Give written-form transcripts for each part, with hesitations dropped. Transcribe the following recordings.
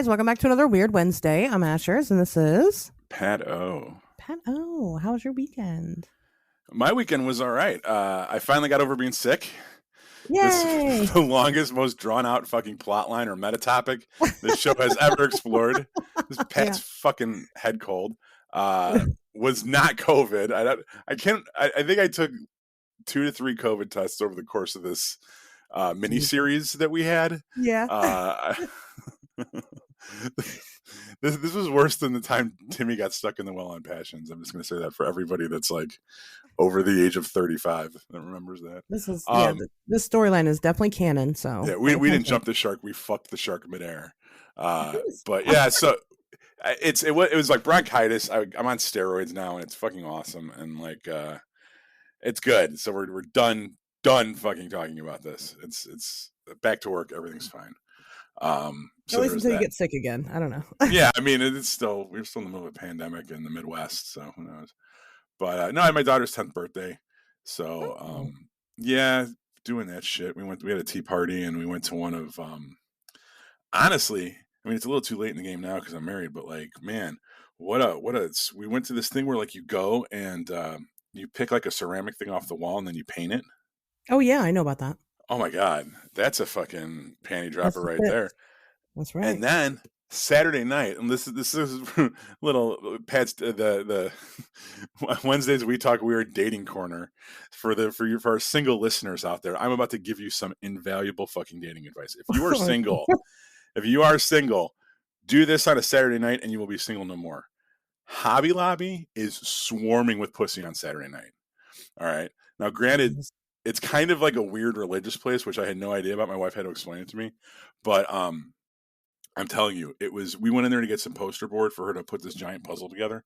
guys, welcome back to another Weird Wednesday. I'm Ashers, and this is Pat O. Pat O. How was your weekend? My weekend was all right. I finally got over being sick. Yay! This is the longest, most drawn out fucking plot line or meta topic this show has ever explored. This Pat's fucking head cold. Was not COVID. I think I took 2 to 3 COVID tests over the course of this mini series that we had. Yeah. This was worse than the time Timmy got stuck in the well on Passions. I'm just going to say that for everybody that's like over the age of 35 that remembers that. This is this storyline is definitely canon. So yeah, we didn't jump the shark. We fucked the shark midair. But yeah, so it was like bronchitis. I'm on steroids now, and it's fucking awesome, and like it's good. So we're done fucking talking about this. It's back to work. Everything's fine. So at least until you get sick again. I don't know. Yeah, I mean, we're still in the middle of a pandemic in the Midwest, so who knows? But no, I had my daughter's 10th birthday, so yeah, doing that shit. We had a tea party, and we went to one of honestly, I mean, it's a little too late in the game now because I'm married, but like, man, we went to this thing where like you go and you pick like a ceramic thing off the wall and then you paint it. Oh yeah, I know about that. Oh my God, that's a fucking panty dropper right there. That's right. And then Saturday night, and this is little Pat's the Wednesdays we talk weird dating corner for our single listeners out there. I'm about to give you some invaluable fucking dating advice. If you are single, do this on a Saturday night and you will be single no more. Hobby Lobby is swarming with pussy on Saturday night. All right. Now, granted, it's kind of like a weird religious place, which I had no idea about. My wife had to explain it to me. But I'm telling you, we went in there to get some poster board for her to put this giant puzzle together.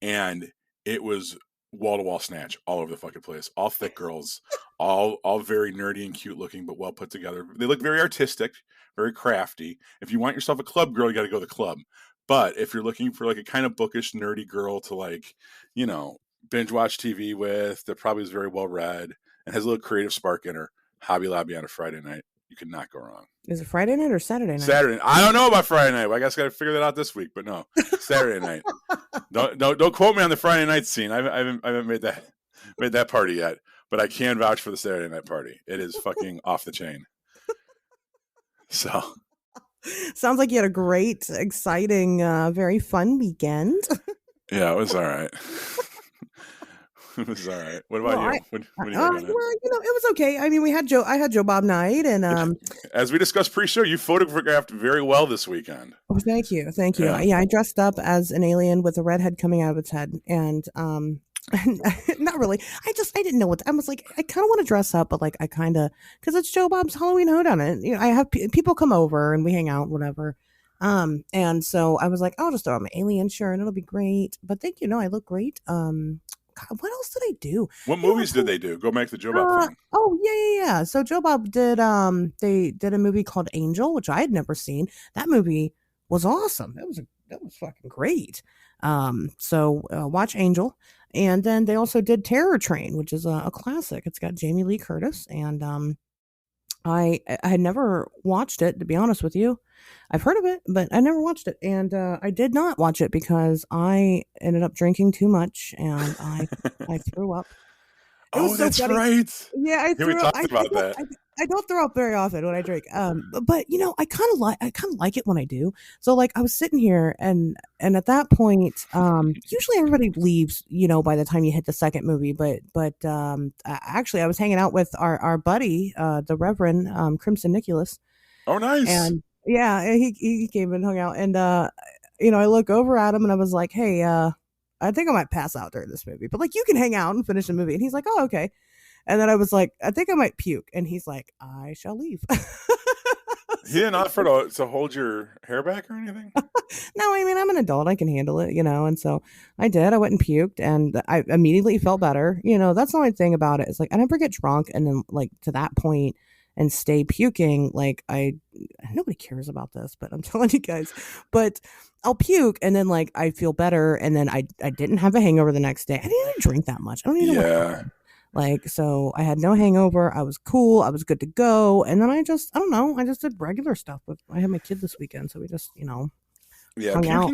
And it was wall-to-wall snatch all over the fucking place. All thick girls, all very nerdy and cute looking, but well put together. They look very artistic, very crafty. If you want yourself a club girl, you got to go to the club. But if you're looking for like a kind of bookish, nerdy girl to like, binge watch TV with, that probably is very well read and has a little creative spark in her, Hobby Lobby on a Friday night, you could not go wrong. Is it Friday night or Saturday night? Saturday. I don't know about Friday night. I guess I got to figure that out this week. But no, Saturday night. Don't quote me on the Friday night scene. I haven't made that party yet. But I can vouch for the Saturday night party. It is fucking off the chain. So. Sounds like you had a great, exciting, very fun weekend. Yeah, it was all right. It was all right. What about you? What do you it was okay. I mean, I had Joe Bob night, and as we discussed pre-show, you photographed very well this weekend. Oh, thank you. Yeah, I dressed up as an alien with a redhead coming out of its head, and not really. I didn't know what I was like. I kind of want to dress up, but like I kind of because it's Joe Bob's Halloween Hoedown. I have people come over and we hang out, whatever. And so I was like, I'll just throw on my alien shirt and it'll be great. But thank you. I look great. God, what else did I do? What movies did they do? Go back to the Joe Bob thing. Oh yeah. So Joe Bob did they did a movie called Angel, which I had never seen. That movie was awesome. That was fucking great. So watch Angel. And then they also did Terror Train, which is a classic. It's got Jamie Lee Curtis, and I had never watched it, to be honest with you. I've heard of it, but I never watched it. And I did not watch it because I ended up drinking too much and I threw up. That's funny. Right. Yeah, I threw up. About that. I don't throw up very often when I drink. But I kind of like it when I do. So like I was sitting here and at that point, usually everybody leaves, by the time you hit the second movie. But actually I was hanging out with our buddy, the Reverend Crimson Nicholas. Oh, nice. And yeah, he came and hung out, and I look over at him and I was like, hey, I think I might pass out during this movie, but like you can hang out and finish the movie. And he's like, oh, okay. And then I was like, I think I might puke. And he's like, I shall leave. He didn't offer to hold your hair back or anything? No, I mean, I'm an adult. I can handle it, And so I did. I went and puked and I immediately felt better. That's the only thing about it. It's like I never get drunk and then like to that point and stay puking. Like nobody cares about this, but I'm telling you guys. But I'll puke and then like I feel better. And then I didn't have a hangover the next day. I didn't even drink that much. I don't even know what happened. Like, so I had no hangover. I was cool. I was good to go. And then I don't know, I just did regular stuff with, I had my kid this weekend. So we just, Yeah, hung out.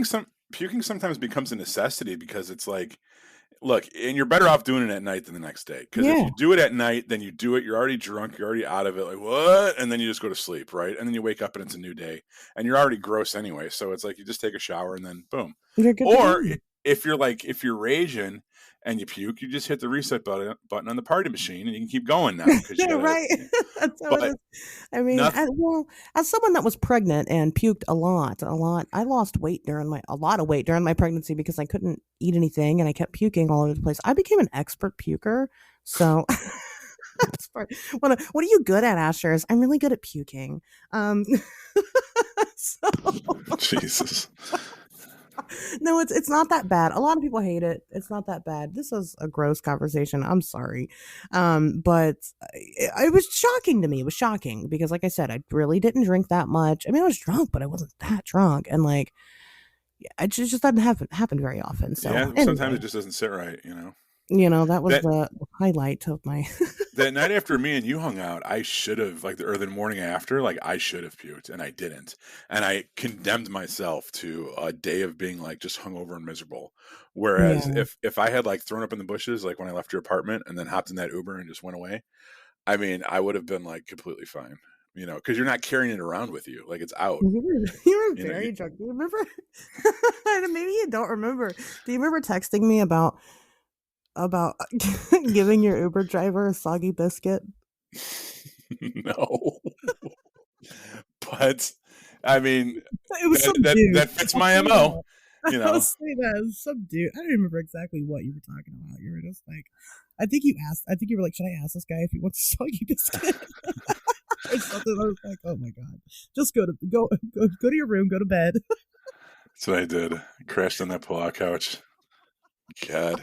puking sometimes becomes a necessity because it's like, look, and you're better off doing it at night than the next day. Because if Yeah. you do it at night, then you do it, you're already drunk, you're already out of it, like what? And then you just go to sleep, right? And then you wake up and it's a new day, and you're already gross anyway. So it's like you just take a shower and then boom. You're good to Or go. if you're raging and you puke, you just hit the reset button on the party machine, and you can keep going now because you Yeah, got to. right. That's how it But is. I mean, nothing. well, as someone that was pregnant and puked a lot, I lost weight a lot of weight during my pregnancy because I couldn't eat anything and I kept puking all over the place. I became an expert puker. So, that's what are you good at, Ashers? I'm really good at puking. So Jesus. no, it's not that bad. A lot of people hate it. It's not that bad. This was a gross conversation. I'm sorry. But it was shocking to me. It was shocking because, like I said, I really didn't drink that much. I mean, I was drunk, but I wasn't that drunk. And like, yeah, it just doesn't happen very often. So Yeah, sometimes anyway, it just doesn't sit right, you know. that was That the highlight of my. that night after me and you hung out, I should have or the morning after, like I should have puked and I didn't. And I condemned myself to a day of being like just hungover and miserable. Whereas Yeah. if I had like thrown up in the bushes like when I left your apartment and then hopped in that Uber and just went away, I mean, I would have been like completely fine. You know, because you're not carrying it around with you. Like it's out. You were You know, very drunk. Do you remember? Maybe you don't remember. Do you remember texting me about giving your Uber driver a soggy biscuit? no. But I mean, It was some dude. that fits I'll my say MO, that. you I'll know. say that. It was some dude. I don't remember exactly what you were talking about. You were just like, I think you were like, should I ask this guy if he wants a soggy biscuit? Or something. I was like, oh my God. Just go to your room, go to bed. That's what I did. Crashed on that pull-out couch. God.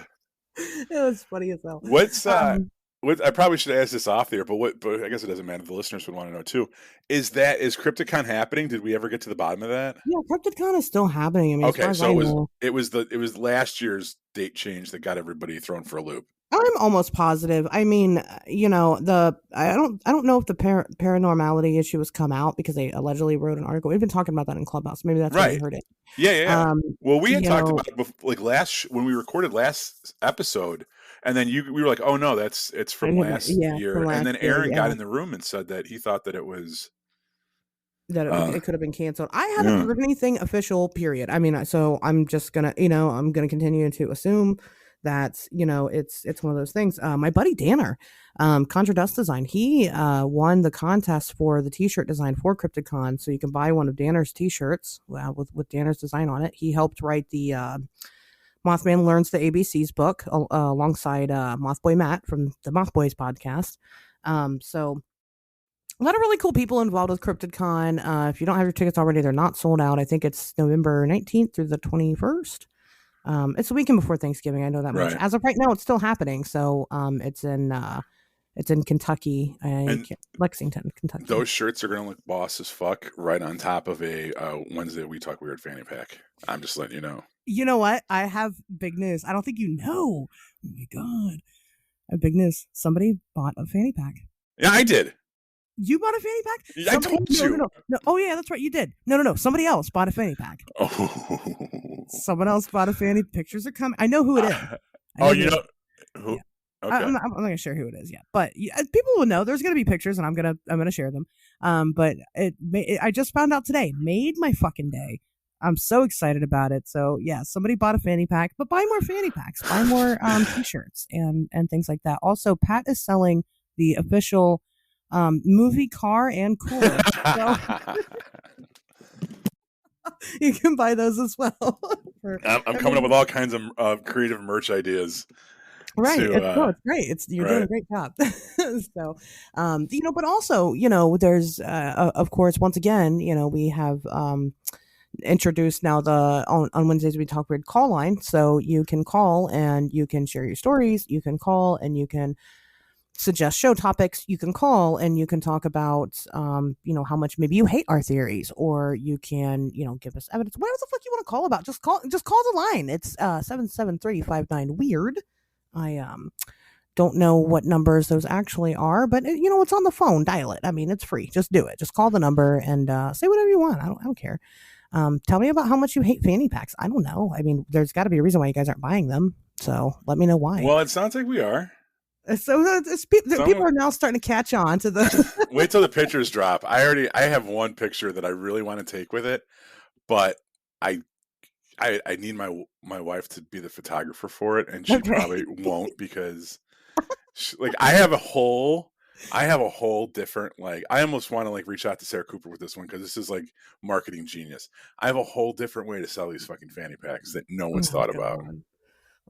It was funny as hell. What's Um, what I probably should ask this off there, but I guess it doesn't matter. The listeners would want to know too. Is Crypticon happening? Did we ever get to the bottom of that? yeah, CryptidCon is still happening. I mean, as far Okay, as so I know. it was last year's date change that got everybody thrown for a loop. I'm almost positive. I mean, I don't know if the paranormality issue has come out because they allegedly wrote an article. We've been talking about that in Clubhouse. Maybe that's why you Right. heard it. Yeah, yeah, yeah. Um, Well, we had you talked know, about it like when we recorded last episode, and then we were like, "Oh no, it's I from never, last yeah, year." from And last then year, Aaron yeah, got in the room and said that he thought that it was, that uh, it could have been canceled. I haven't yeah, heard anything official. Period. I mean, so I'm just gonna, I'm gonna continue to assume that it's one of those things. My buddy Danner, Contra Dust Design, he won the contest for the T-shirt design for CryptidCon, so you can buy one of Danner's T-shirts with Danner's design on it. He helped write the Mothman Learns the ABCs book alongside Mothboy Matt from the Mothboys podcast. So a lot of really cool people involved with CryptidCon. If you don't have your tickets already, they're not sold out. I think it's November 19th through the 21st. It's the weekend before Thanksgiving. I know that much. right. As of right now, it's still happening. So it's in Kentucky, And Lexington, Kentucky. those shirts are gonna look boss as fuck right on top of a Wednesday We Talk Weird fanny pack. I'm just letting you know. You know what? I have big news. I don't think you know. Oh my God. I have big news. Somebody bought a fanny pack. Yeah, I did. You bought a fanny pack? I told you. No. Oh yeah, that's right. You did. No. Somebody else bought a fanny pack. Oh, Someone else bought a fanny. Pictures are coming. I know who it is. I oh, know you who it know is. who? Yeah. Okay. I'm not gonna share who it is yet, but people will know. There's gonna be pictures, and I'm gonna share them. But I just found out today. Made my fucking day. I'm so excited about it. So yeah, somebody bought a fanny pack, but buy more fanny packs, buy more t-shirts and things like that. Also, Pat is selling the official movie car and cooler. So you can buy those as well. I'm coming up with all kinds of creative merch ideas. Right. To It's great. You're doing right. a great job. So, but also, there's, of course, once again, we have, introduced now on Wednesdays we talk weird call line. So you can call and you can share your stories. You can call and you can suggest show topics. You can call and you can talk about, how much maybe you hate our theories, or you can, give us evidence, whatever the fuck you want to call about. Just call the line. It's 77359 weird. I don't know what numbers those actually are, but it's on the phone. Dial it. I mean, it's free. Just do it. Just call the number and say whatever you want. I don't care. Tell me about how much you hate fanny packs. I don't know. I mean, there's got to be a reason why you guys aren't buying them. So let me know why. Well, it sounds like we are. So people are now starting to catch on to the. Wait till the pictures drop. I have one picture that I really want to take with it, but I I need my wife to be the photographer for it, and she Okay. probably won't because like I have a whole different like I almost want to like reach out to Sarah Cooper with this one because this is like marketing genius. I have a whole different way to sell these fucking fanny packs that no one's Oh thought about. god.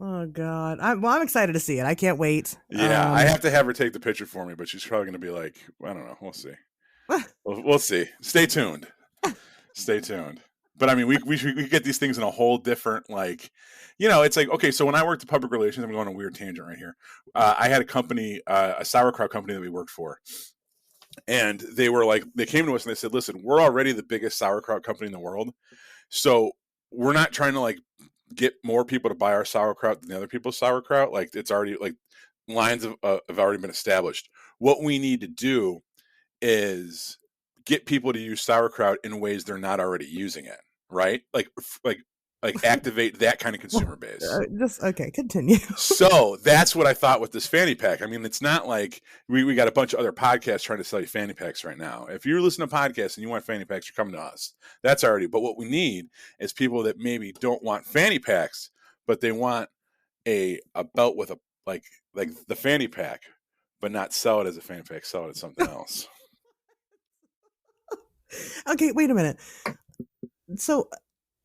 Oh god. I'm excited to see it. I can't wait. Yeah, I have to have her take the picture for me, but she's probably going to be like, I don't know. We'll see. We'll see. Stay tuned. Stay tuned. But I mean, we get these things in a whole different like, it's like okay. So when I worked in public relations, I'm going on a weird tangent right here. I had a company, a sauerkraut company that we worked for, and they came to us and they said, listen, we're already the biggest sauerkraut company in the world, so we're not trying to like get more people to buy our sauerkraut than the other people's sauerkraut. Like it's already like lines have already been established. What we need to do is get people to use sauerkraut in ways they're not already using it, right? Like activate that kind of consumer base. Just okay, continue. So that's what I thought with this fanny pack. I mean, it's not like we got a bunch of other podcasts trying to sell you fanny packs right now. If you're listening to podcasts and you want fanny packs, you're coming to us. That's already. But what we need is people that maybe don't want fanny packs, but they want a belt with a like the fanny pack, but not sell it as a fanny pack, sell it as something else. Okay, wait a minute. So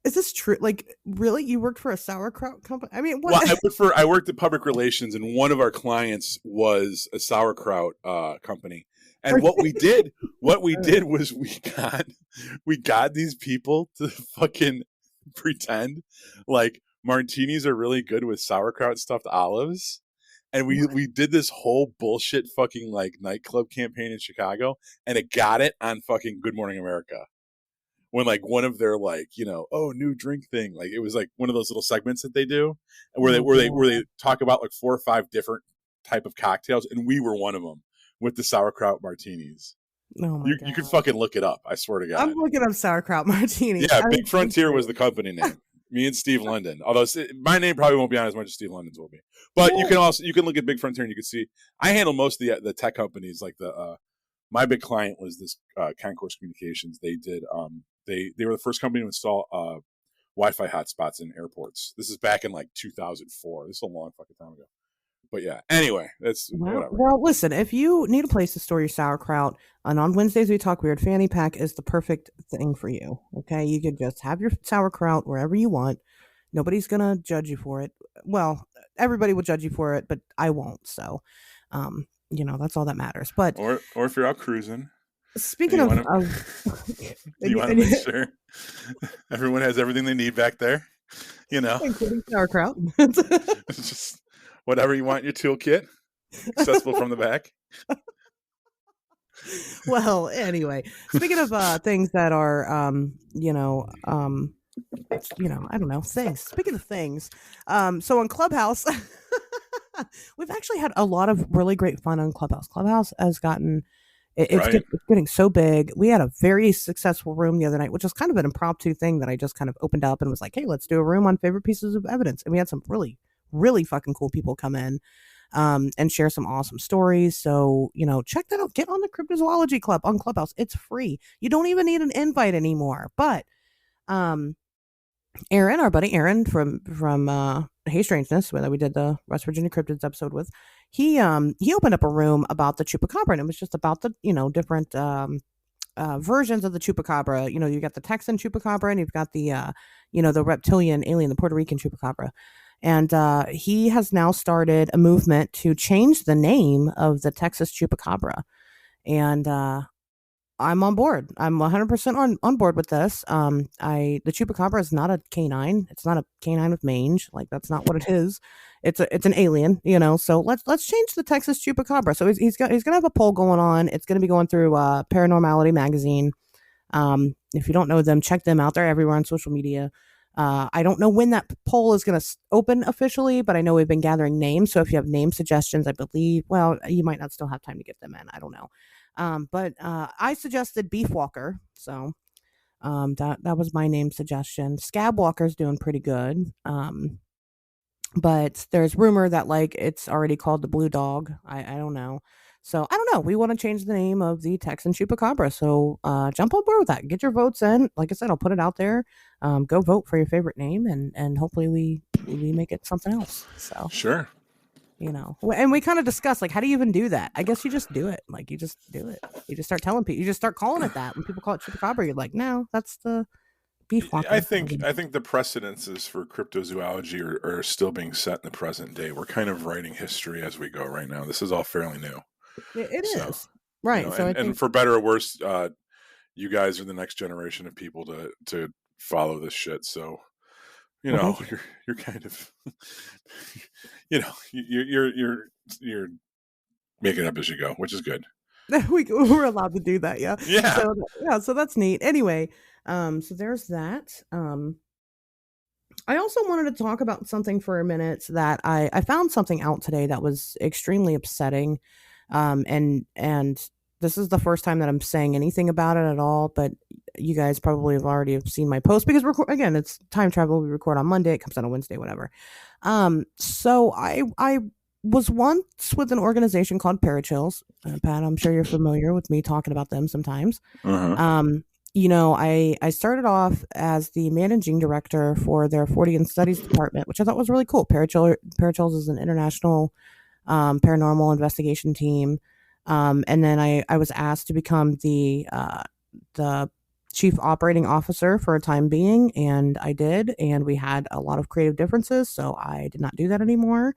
is this true? Like, really? You worked for a sauerkraut company? I mean, Well, what? I worked at public relations, and one of our clients was a sauerkraut company. And what we did was we got these people to fucking pretend like martinis are really good with sauerkraut stuffed olives. And we What? we did this whole bullshit fucking like nightclub campaign in Chicago, and it got it on fucking Good Morning America when like one of their like oh new drink thing, like it was like one of those little segments that they do where they Oh where they where god. they talk about like 4 or 5 different type of cocktails, and we were one of them with the sauerkraut martinis. Oh my You can god. fucking look it up, I swear to I'm God. looking up sauerkraut martinis. Yeah, I Big mean, that's Frontier great. was the company name. Me and Steve London, although my name probably won't be on as much as Steve London's will be, but Well, you can look at Big Frontier and you can see I handle most of the tech companies. Like my big client was this Concourse Communications. They did they were the first company to install Wi-Fi hotspots in airports. This is back in like 2004. This is a long fucking time ago. But yeah. Anyway, that's whatever. well, listen, if you need a place to store your sauerkraut, and on Wednesdays we talk weird, fanny pack is the perfect thing for you. Okay, you could just have your sauerkraut wherever you want. Nobody's gonna judge you for it. Well, everybody will judge you for it, but I won't. So, that's all that matters. But Or if you're out cruising and speaking of you want to make sure everyone has everything they need back there, you know, including sauerkraut. it's just whatever you want in your toolkit, accessible from the back. Well, anyway, speaking of things that are, I don't know, things. Speaking of things, so on Clubhouse, we've actually had a lot of really great fun on Clubhouse. Clubhouse has gotten Right. it's getting so big. We had a very successful room the other night, which was kind of an impromptu thing that I just kind of opened up and was like, "Hey, let's do a room on favorite pieces of evidence." And we had some really, really fucking cool people come in, and share some awesome stories. So check that out. Get on the Cryptozoology Club on Clubhouse. It's free. You don't even need an invite anymore. But um, Aaron, our buddy Aaron from Hey Strangeness, that we did the West Virginia Cryptids episode with, he opened up a room about the chupacabra, and it was just about the different versions of the chupacabra. You got the Texan chupacabra, and you've got the reptilian alien, the Puerto Rican chupacabra. And he has now started a movement to change the name of the Texas chupacabra. And I'm on board. I'm 100% on board with this. The chupacabra is not a canine. It's not a canine with mange. Like that's not what it is. It's an alien. So let's change the Texas chupacabra. So he's gonna have a poll going on. It's gonna be going through Paranormality magazine. If you don't know them, check them out. They're everywhere on social media. I don't know when that poll is going to open officially, but I know we've been gathering names. So if you have name suggestions, I believe, well, you might not still have time to get them in. I don't know. But I suggested Beef Walker. So that was my name suggestion. Scab Walker's doing pretty good. But there's rumor that like it's already called the Blue Dog. I don't know. So I don't know. We want to change the name of the Texan Chupacabra. So jump on board with that. Get your votes in. Like I said, I'll put it out there. Go vote for your favorite name, and hopefully we make it something else. So Sure. and we kind of discussed like how do you even do that? I guess you just do it. Like you just do it. You just start telling people. You just start calling it that. When people call it Chupacabra, you're like, no, that's the beef I walker. think I think the precedences for cryptozoology are still being set in the present day. We're kind of writing history as we go right now. This is all fairly new. It So, is right. So I and think for better or worse, you guys are the next generation of people to follow this shit. So, well, thank you. you're kind of, you're making it up as you go, which is good. We're allowed to do that, yeah. Yeah. So yeah, so that's neat. Anyway, so there's that. I also wanted to talk about something for a minute that I found something out today that was extremely upsetting. And this is the first time that I'm saying anything about it at all, but you guys probably have already seen my post because again, it's time travel. We record on Monday, it comes out on Wednesday, whatever. So I was once with an organization called Parachills. Pat, I'm sure you're familiar with me talking about them sometimes. Uh-huh. I started off as the managing director for their Fortean Studies department, which I thought was really cool. Parachills is an international paranormal investigation team. And then I was asked to become the chief operating officer for a time being, and I did. And we had a lot of creative differences, so I did not do that anymore.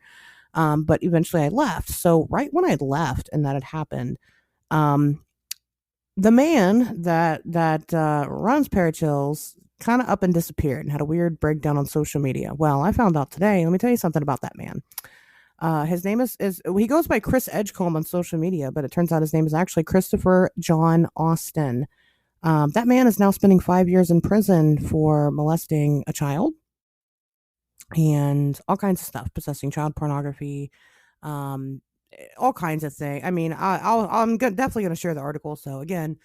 But eventually I left. So right when I left and that had happened, the man that runs Parachills kind of up and disappeared and had a weird breakdown on social media. Well, I found out today. Let me tell you something about that man. His name is he goes by Chris Edgecombe on social media, but it turns out his name is actually Christopher John Austin. That man is now spending 5 years in prison for molesting a child and all kinds of stuff, possessing child pornography, um, all kinds of things. I mean, definitely going to share the article. So again,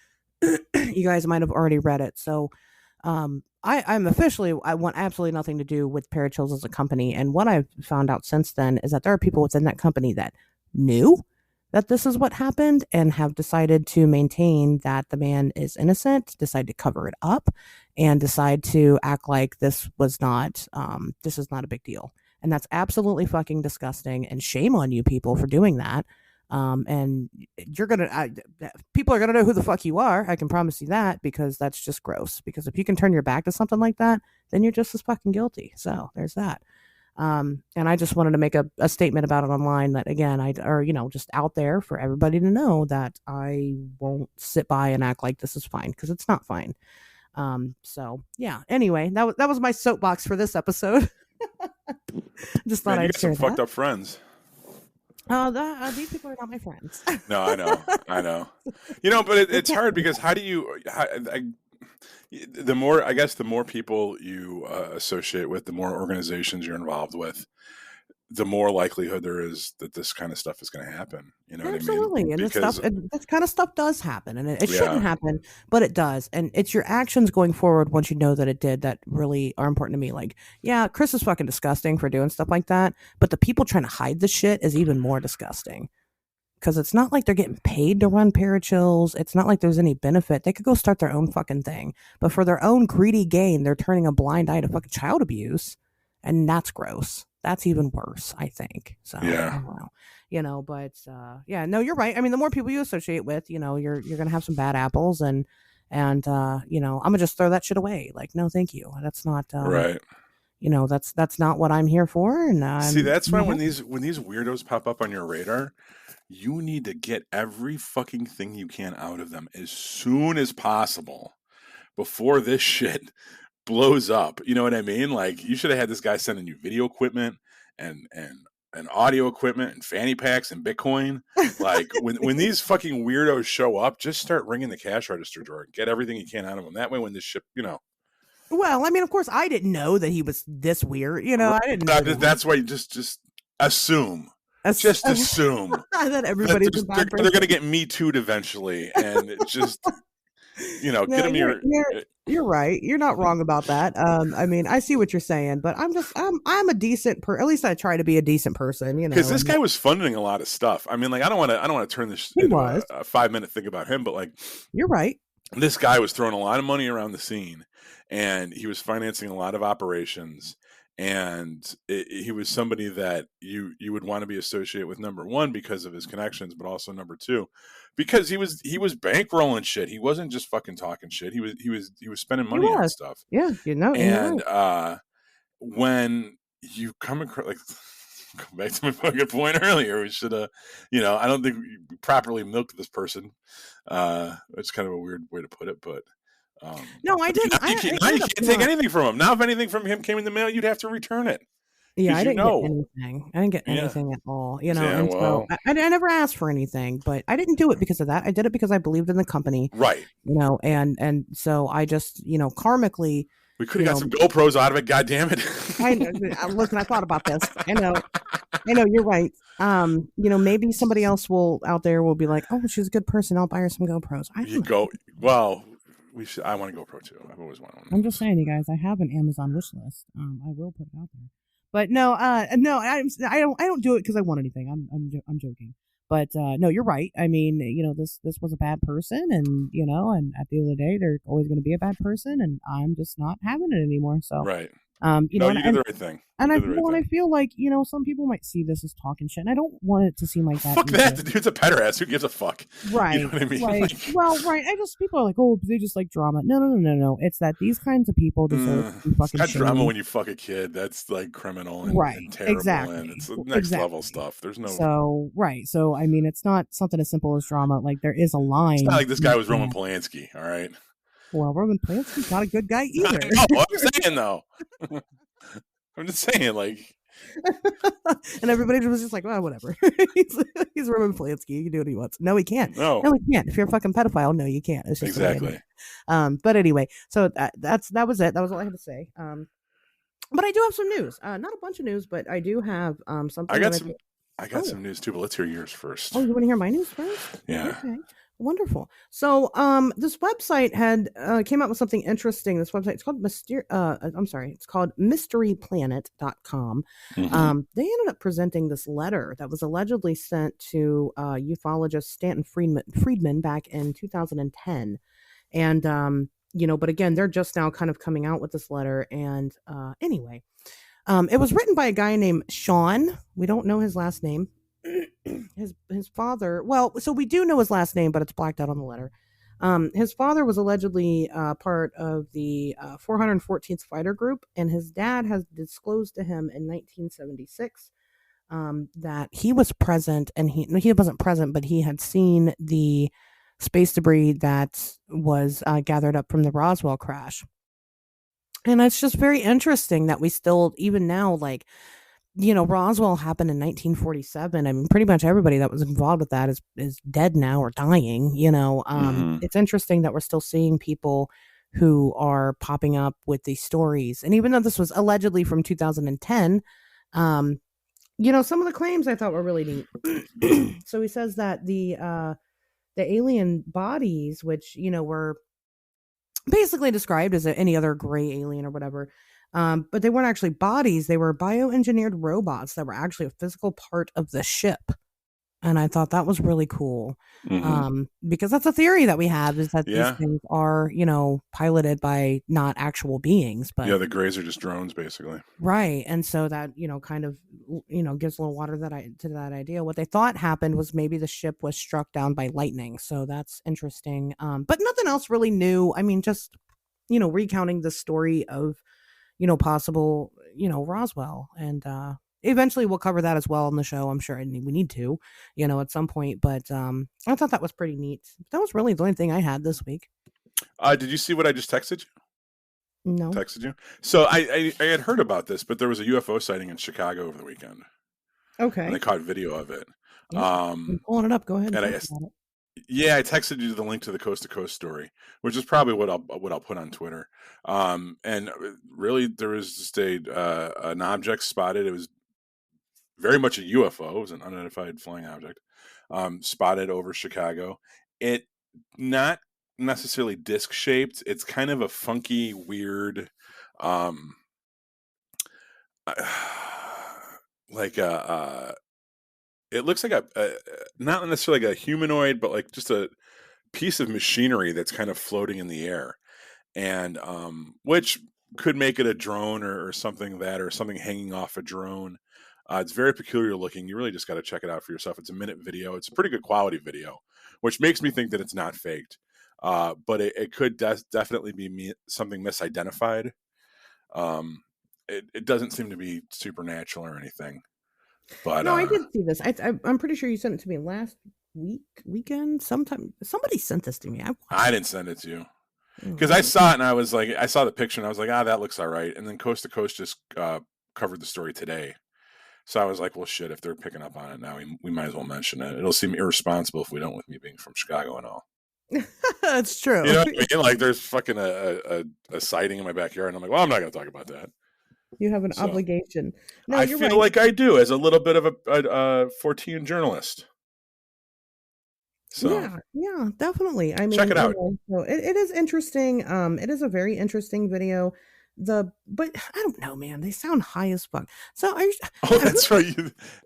you guys might have already read it. So I'm officially, I want absolutely nothing to do with Parachills as a company. And what I've found out since then is that there are people within that company that knew that this is what happened and have decided to maintain that the man is innocent, decide to cover it up, and decide to act like this is not a big deal. And that's absolutely fucking disgusting. And shame on you people for doing that. And people are gonna know who the fuck you are. I can promise you that, because that's just gross. Because if you can turn your back to something like that, then you're just as fucking guilty. So there's that. And I just wanted to make a statement about it online that again, just out there for everybody to know that I won't sit by and act like this is fine, because it's not fine. So yeah. Anyway, that was my soapbox for this episode. Just thought Man, you I'd got some share fucked that. up friends. These people are not my friends. No, I know. But it's hard because the more people you associate with, the more organizations you're involved with, the more likelihood there is that this kind of stuff is going to happen. You know what I mean? Absolutely. And Because this kind of stuff does happen, and it shouldn't yeah, happen, but it does. And it's your actions going forward once you know that it did that really are important to me. Like, yeah, Chris is fucking disgusting for doing stuff like that, but the people trying to hide the shit is even more disgusting. Because it's not like they're getting paid to run Parachills. It's not like there's any benefit. They could go start their own fucking thing. But for their own greedy gain, they're turning a blind eye to fucking child abuse. And that's gross. That's even worse, I think. So, I yeah, don't know. But yeah, no, you're right. I mean, the more people you associate with, you're going to have some bad apples. And I'm going to just throw that shit away. Like, no, thank you. That's not, right. that's not what I'm here for. And See, I'm that's why not. when these weirdos pop up on your radar, you need to get every fucking thing you can out of them as soon as possible before this shit blows up. You know what I mean? Like, you should have had this guy sending you video equipment and audio equipment and fanny packs and Bitcoin. Like, when these fucking weirdos show up, just start ringing the cash register drawer. Get everything you can out of them. That way, when this shit, Well, I mean, of course, I didn't know that he was this weird. You know, Right. I didn't know But that. that's why you just assume. As, Just assume that that everybody's a bad they're going to person. get Me Too'd eventually, and just get No, them your. you're right. You're not wrong about that. I mean, I see what you're saying, but I'm a decent at least I try to be a decent person, you Because know. this And guy was funding a lot of stuff. I mean, like I don't want to turn this he into was. a 5 minute thing about him, but like You're right. this guy was throwing a lot of money around the scene, and he was financing a lot of operations, and he was somebody that you would want to be associated with, number one, because of his connections, but also number two, because he was bankrolling shit. He wasn't just fucking talking shit. He was spending He money on was. stuff. Yeah, and you're And right. when you come across, like, go back to my fucking point earlier, we should have, I don't think we properly milked this person. It's kind of a weird way to put it, but No, I didn't. now I you ended up can't take not. anything from him. Now, if anything from him came in the mail, you'd have to return it Yeah, because I didn't get . anything. I didn't get Yeah, anything at all, you know. yeah. And so Well, I never asked for anything, but I didn't do it because of that. I did it because I believed in the company, right. you know, and so I just, karmically, We could have you got know, some GoPros out of it. God damn it. listen. I thought about this. I know, you're right. Maybe somebody else will out there will be like, "Oh, she's a good person. I'll buy her some GoPros." I You don't know. go. Well, we should. I want a GoPro too. I've always wanted one of I'm just those. saying, you guys. I have an Amazon wish list. I will put it out there. But no, no, I don't do it because I want anything. I'm joking. But no, you're right. I mean, this was a bad person, and and at the end of the day, they're always going to be a bad person, and I'm just not having it anymore. So, Right. you No, know, you did the right thing. You did the right and I thing. feel like some people might see this as talking shit, and I don't want it to seem like that Fuck that. either. The dude's a pederast. Who gives a fuck? You know Right. what I mean? Like, Like, well, right. I just people are like, oh, they just like drama. No, no, no, no, no. It's that these kinds of people deserve to be it's fucking not drama shamed. when you fuck a kid. That's like criminal and Right. terrible, and Exactly. it's next level Exactly. stuff. There's no. So, right. So, I mean, it's not something as simple as drama. Like, there is a It's not line like this you guy was Roman can't. Polanski. All right. Well, Roman Polanski's not a good guy I either. know. I'm saying though. I'm just saying, like, And everybody was just like, well, whatever. he's, he's Roman Polanski. He can do what he wants. No, he can't. no, No, he can't. If you're a fucking pedophile, no, you can't. It's just the way it is. exactly. But anyway, so that was it. That was all I had to say. But I do have some news. Not a bunch of news, but I do have I something that got I some. think. I got Oh, some news too, but let's hear yours first. oh, you want to hear my news first? Yeah. Okay, wonderful. So, this website had came out with something interesting. This website, it's called I'm sorry, it's called mysteryplanet.com. Mm-hmm. They ended up presenting this letter that was allegedly sent to ufologist Stanton Friedman back in 2010. And but again, they're just now kind of coming out with this letter. And anyway, it was written by a guy named Sean. We don't know his last name. His father, well, so we do know his last name, but it's blacked out on the letter. His father was allegedly part of the 414th Fighter Group, and his dad has disclosed to him in 1976 that he was present, and he wasn't present, but he had seen the space debris that was gathered up from the Roswell crash. And it's just very interesting that we still, even now, like, Roswell happened in 1947. I mean, pretty much everybody that was involved with that is dead now or dying. Mm-hmm. It's interesting that we're still seeing people who are popping up with these stories. And even though this was allegedly from 2010, some of the claims I thought were really neat. So he says that the alien bodies, which were basically described as any other gray alien or whatever. But they weren't actually bodies. They were bioengineered robots that were actually a physical part of the ship. And I thought that was really cool. Mm-hmm. Because that's a theory that we have is that these Yeah. things are, piloted by not actual beings, Yeah. but The Greys are just drones, basically. right. And so that, kind of, gives a little water to that idea. What they thought happened was maybe the ship was struck down by lightning. So that's interesting. But nothing else really new. I mean, just, recounting the story of, possible, Roswell. And eventually we'll cover that as well on the show. I'm sure we need to, at some point. But I thought that was pretty neat. That was really the only thing I had this week. Did you see what I just texted you? No. Texted you. So I had heard about this, but there was a UFO sighting in Chicago over the weekend, and Okay. they caught video of it. Yeah. I'm pulling it up. Go ahead and And talk about it. Yeah, I texted you the link to the Coast to Coast story, which is probably what I'll put on Twitter. And really, there was just a an object spotted. It was very much a UFO. It was an unidentified flying object spotted over Chicago. It not necessarily disc shaped. It's kind of a funky, weird, um, like a. It looks like a not necessarily like a humanoid, but like just a piece of machinery that's kind of floating in the air, and which could make it a drone or something that, or something hanging off a drone. It's very peculiar looking. You really just got to check it out for yourself. It's a minute video. It's a pretty good quality video, which makes me think that it's not faked. But it could definitely be something misidentified. It doesn't seem to be supernatural or anything. But No, I did see this. I'm pretty sure you sent it to me last weekend, sometime. Somebody sent this to me. I I watched it. didn't send it to you Oh, because I saw it and I was like, I saw the picture and I was like, that looks all right. And then Coast to Coast just covered the story today. So I was like, well, shit, if they're picking up on it now, we might as well mention it. It'll seem irresponsible if we don't, with me being from Chicago and all. That's You true. know what I mean? Like, there's fucking a sighting in my backyard, and I'm like, well, I'm not going to talk about that. You have an So obligation. No, I you're feel right. like I do as a little bit of a 14 journalist. So Yeah, yeah, definitely. I check mean, it out. so it is interesting. It is a very interesting video. But I don't know, man. They sound high as fuck. So Oh, who that's right.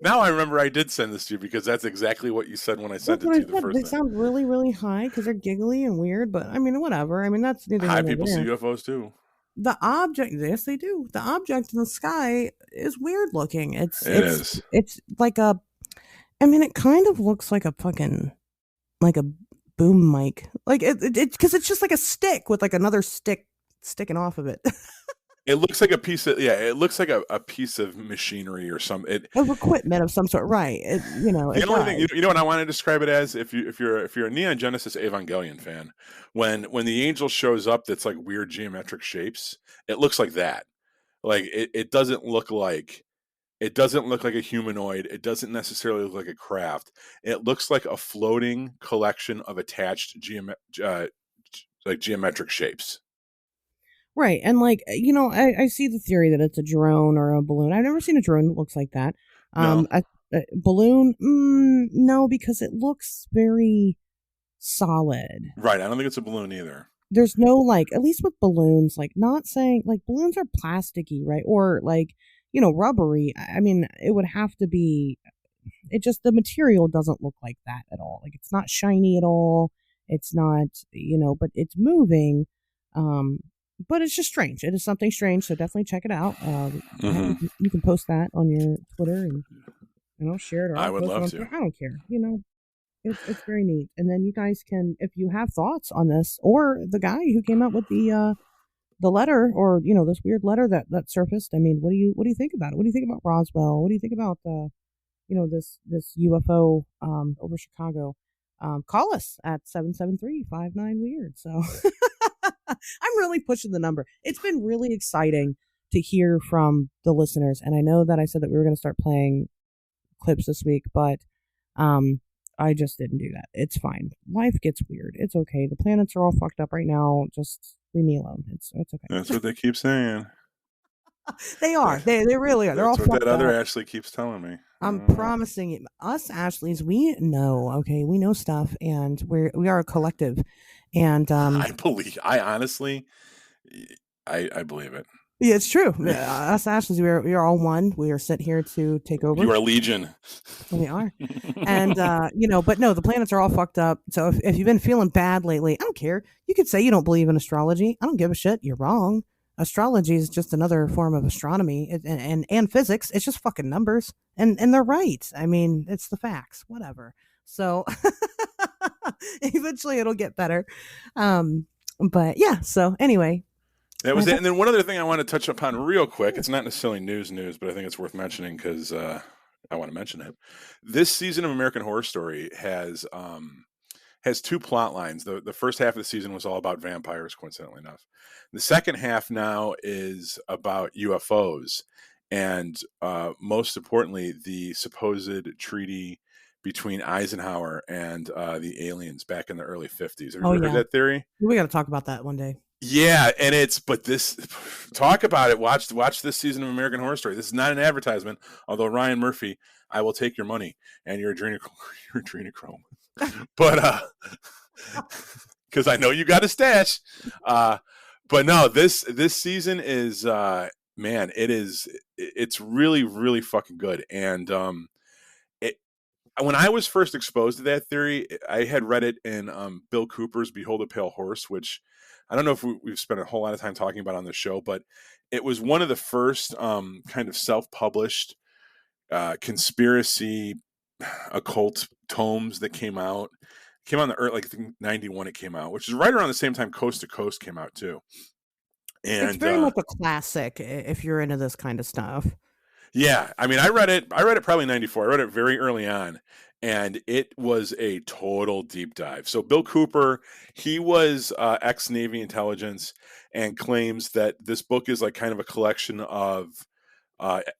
Now I remember I did send this to you because that's exactly what you said when I sent that's it what to I you the said. first They time. sound really, really high because they're giggly and weird. But I mean, whatever. I mean, that's neither here High nor people see there. UFOs too. The object, yes, they do. The object in the sky is weird looking. It's It it's is. it's like a. I mean, it kind of looks like a fucking like a boom mic. Like it because it's just like a stick with like another stick sticking off of it. It looks like a piece of, yeah. It looks like a piece of machinery or something. It Of equipment of some sort, right? The It only thing, does. you know what I want to describe it as, if you're a Neon Genesis Evangelion fan, when the angel shows up that's like weird geometric shapes, it looks like that. Like it doesn't look like a humanoid. It doesn't necessarily look like a craft. It looks like a floating collection of attached like geometric shapes. Right, and like I see the theory that it's a drone or a balloon. I've never seen a drone that looks like that. No, A balloon, no, because it looks very solid. right. I don't think it's a balloon either. There's no like, at least with balloons, like not saying like balloons are plasticky, right? Or like rubbery. I mean, it would have to be. It just the material doesn't look like that at all. Like it's not shiny at all. It's not, but it's moving. Um, but it's just strange. It is something strange. So definitely check it out. Heck, Hmm. you can post that on your Twitter and share it, or I I'll would post it love on to. Twitter. I don't care. It's very neat. And then you guys can, if you have thoughts on this, or the guy who came up with the letter, or this weird letter that surfaced. I mean, what do you think about it? What do you think about Roswell? What do you think about this UFO over Chicago? Call us at 773-59 weird. So I'm really pushing the number. It's been really exciting to hear from the listeners, and I know that I said that we were going to start playing clips this week, but um I just didn't do that. It's fine. Life gets weird. It's okay. The planets are all fucked up right now. Just leave me alone. It's That's okay. what they keep saying. They are. That, They really are. They're all that's what that fucked other up. Ashley keeps telling me. I I'm don't know. promising it. Us Ashleys, we know, okay? We know stuff, and we are a collective. And I honestly, I believe it. yeah, it's true. Us Ashleys, we are all one. We are sent here to take You over. are Legion. We are. And but no, the planets are all fucked up. So if you've been feeling bad lately, I don't care. You could say you don't believe in astrology. I don't give a shit. You're wrong. Astrology is just another form of astronomy and physics. It's just fucking numbers. And they're right. I mean, it's the facts. Whatever. So eventually it'll get better. But yeah, so anyway. That was it. And then one other thing I want to touch upon real quick. It's not necessarily news, but I think it's worth mentioning because I want to mention it. This season of American Horror Story has two plot lines. The first half of the season was all about vampires, coincidentally enough. The second half now is about UFOs, and most importantly, the supposed treaty between Eisenhower and the aliens back in the early 50s. Have you Oh ever heard yeah, that theory? we got to talk about that one day. Yeah, and but this, talk about it. Watch this season of American Horror Story. This is not an advertisement, although Ryan Murphy, I will take your money and your adrenochrome, your adrenochrome. But because I know you got a stash. But no, this season is man, it's really really fucking good. And it when I was first exposed to that theory, I had read it in Bill Cooper's Behold a Pale Horse, which I don't know if we've spent a whole lot of time talking about on the show, but it was one of the first kind of self-published conspiracy occult tomes that came out. It came out in the early, like I think 91 it came out, which is right around the same time Coast to Coast came out too. It's And very much a classic if you're into this kind of stuff. yeah, I mean, I read it probably 94. I read it very early on, and it was a total deep dive. So Bill Cooper, he was ex-Navy intelligence and claims that this book is like kind of a collection of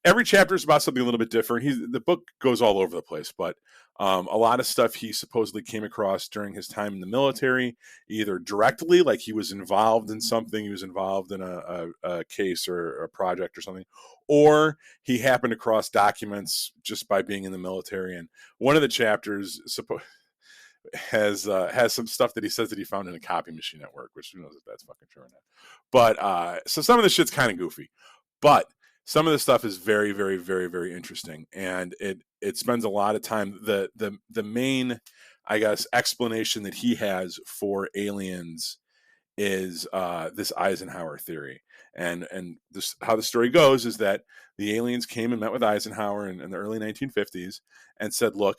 every chapter is about something a little bit different. The book goes all over the place, but a lot of stuff he supposedly came across during his time in the military, either directly, like he was involved in something, he was involved in a case or a project or something, or he happened across documents just by being in the military. And one of the chapters has some stuff that he says that he found in a copy machine at work, which who knows if that's fucking true or not. But so some of the shit's kind of goofy, but some of the stuff is very, very, very, very interesting, and it spends a lot of time. The main, I guess, explanation that he has for aliens is this Eisenhower theory, and this how the story goes is that the aliens came and met with Eisenhower in the early 1950s and said, "Look,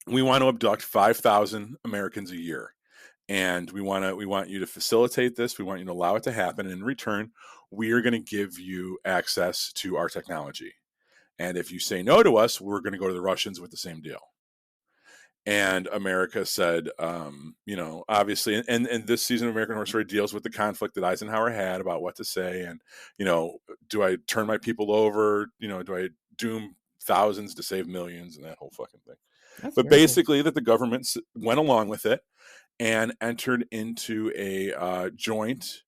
we want to abduct 5,000 Americans a year." And we want you to facilitate this. We want you to allow it to happen. And in return, we are going to give you access to our technology. And if you say no to us, we're going to go to the Russians with the same deal. And America said, obviously, and this season of American Horror Story deals with the conflict that Eisenhower had about what to say. And, do I turn my people over? Do I doom thousands to save millions and that whole fucking thing? That's But very cool. basically, that the government went along with it and entered into a joint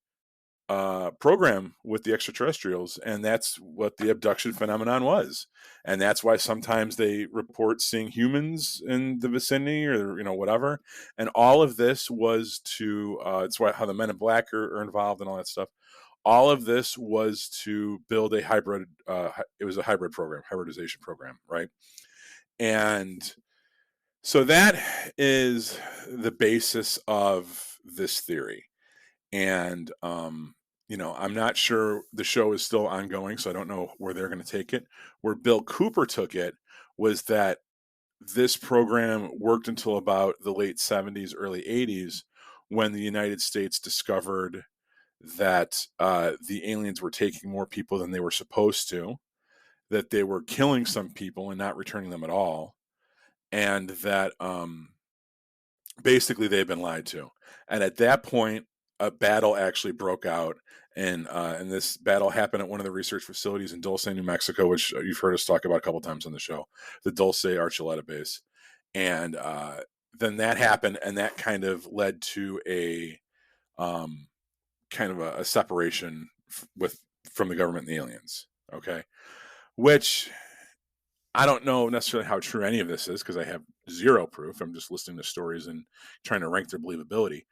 program with the extraterrestrials, and that's what the abduction phenomenon was. And that's why sometimes they report seeing humans in the vicinity, or whatever. And all of this was to it's why how the Men in Black are involved and all that stuff. All of this was to build a hybrid. It was a hybrid program, hybridization program, right? And so that is the basis of this theory. And I'm not sure, the show is still ongoing, so I don't know where they're going to take it. Where Bill Cooper took it was that this program worked until about the late 70s, early 80s, when the United States discovered that the aliens were taking more people than they were supposed to, that they were killing some people and not returning them at all, and that basically they've been lied to. And at that point, a battle actually broke out, and this battle happened at one of the research facilities in Dulce, New Mexico, which you've heard us talk about a couple times on the show, the Dulce Archuleta base. And then that happened, and that kind of led to a kind of a separation from the government and the aliens. Okay, which I don't know necessarily how true any of this is because I have zero proof. I'm just listening to stories and trying to rank their believability.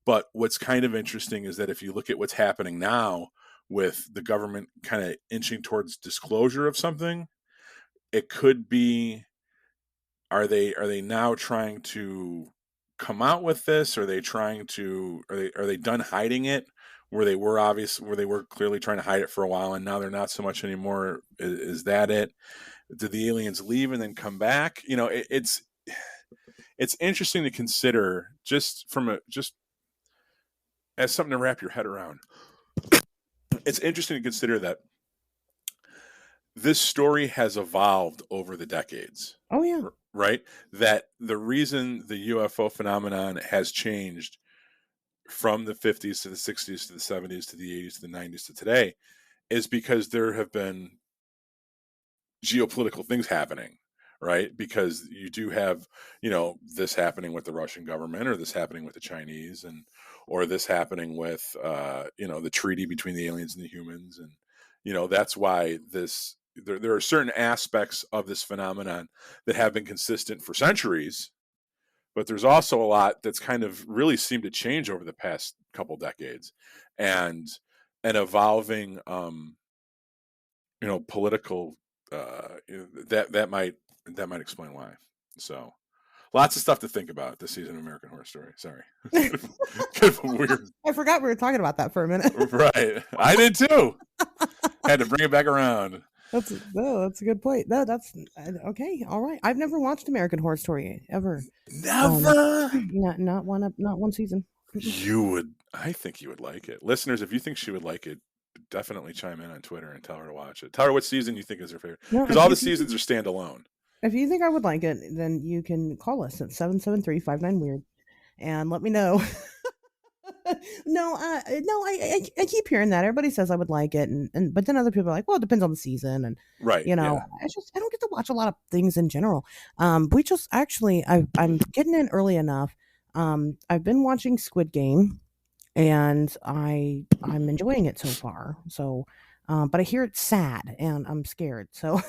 But what's kind of interesting is that if you look at what's happening now with the government kind of inching towards disclosure of something, it could be, are they now trying to come out with this? Are they trying to are they done hiding it? Where they were clearly trying to hide it for a while and now they're not so much anymore. Is that it? Did the aliens leave and then come back? It's interesting to consider just as something to wrap your head around. It's interesting to consider that this story has evolved over the decades, Oh yeah. right? That the reason the UFO phenomenon has changed from the 50s to the 60s to the 70s to the 80s to the 90s to today is because there have been geopolitical things happening, right? Because you do have, this happening with the Russian government, or this happening with the Chinese, and or this happening with, the treaty between the aliens and the humans, and that's why there are certain aspects of this phenomenon that have been consistent for centuries, but there's also a lot that's kind of really seemed to change over the past couple decades, and an evolving, political, that might explain why. So lots of stuff to think about this season of American Horror Story. Sorry, kind of a weird. I forgot we were talking about that for a minute. Right, I did too. Had to bring it back around. That's a good point. No, that's okay. All right. I've never watched American Horror Story ever. Um, Never. not one season. You would. I think you would like it, listeners. If you think she would like it, definitely chime in on Twitter and tell her to watch it. Tell her what season you think is her favorite, No, because all the seasons are standalone. if you think I would like it, then you can call us at 773-59 weird and let me know. No, I keep hearing that everybody says I would like it, and but then other people are like, well, it depends on the season, and Right. Yeah. I don't get to watch a lot of things in general. We just actually I'm getting in early enough. I've been watching Squid Game, and I'm enjoying it so far. So, but I hear it's sad, and I'm scared. So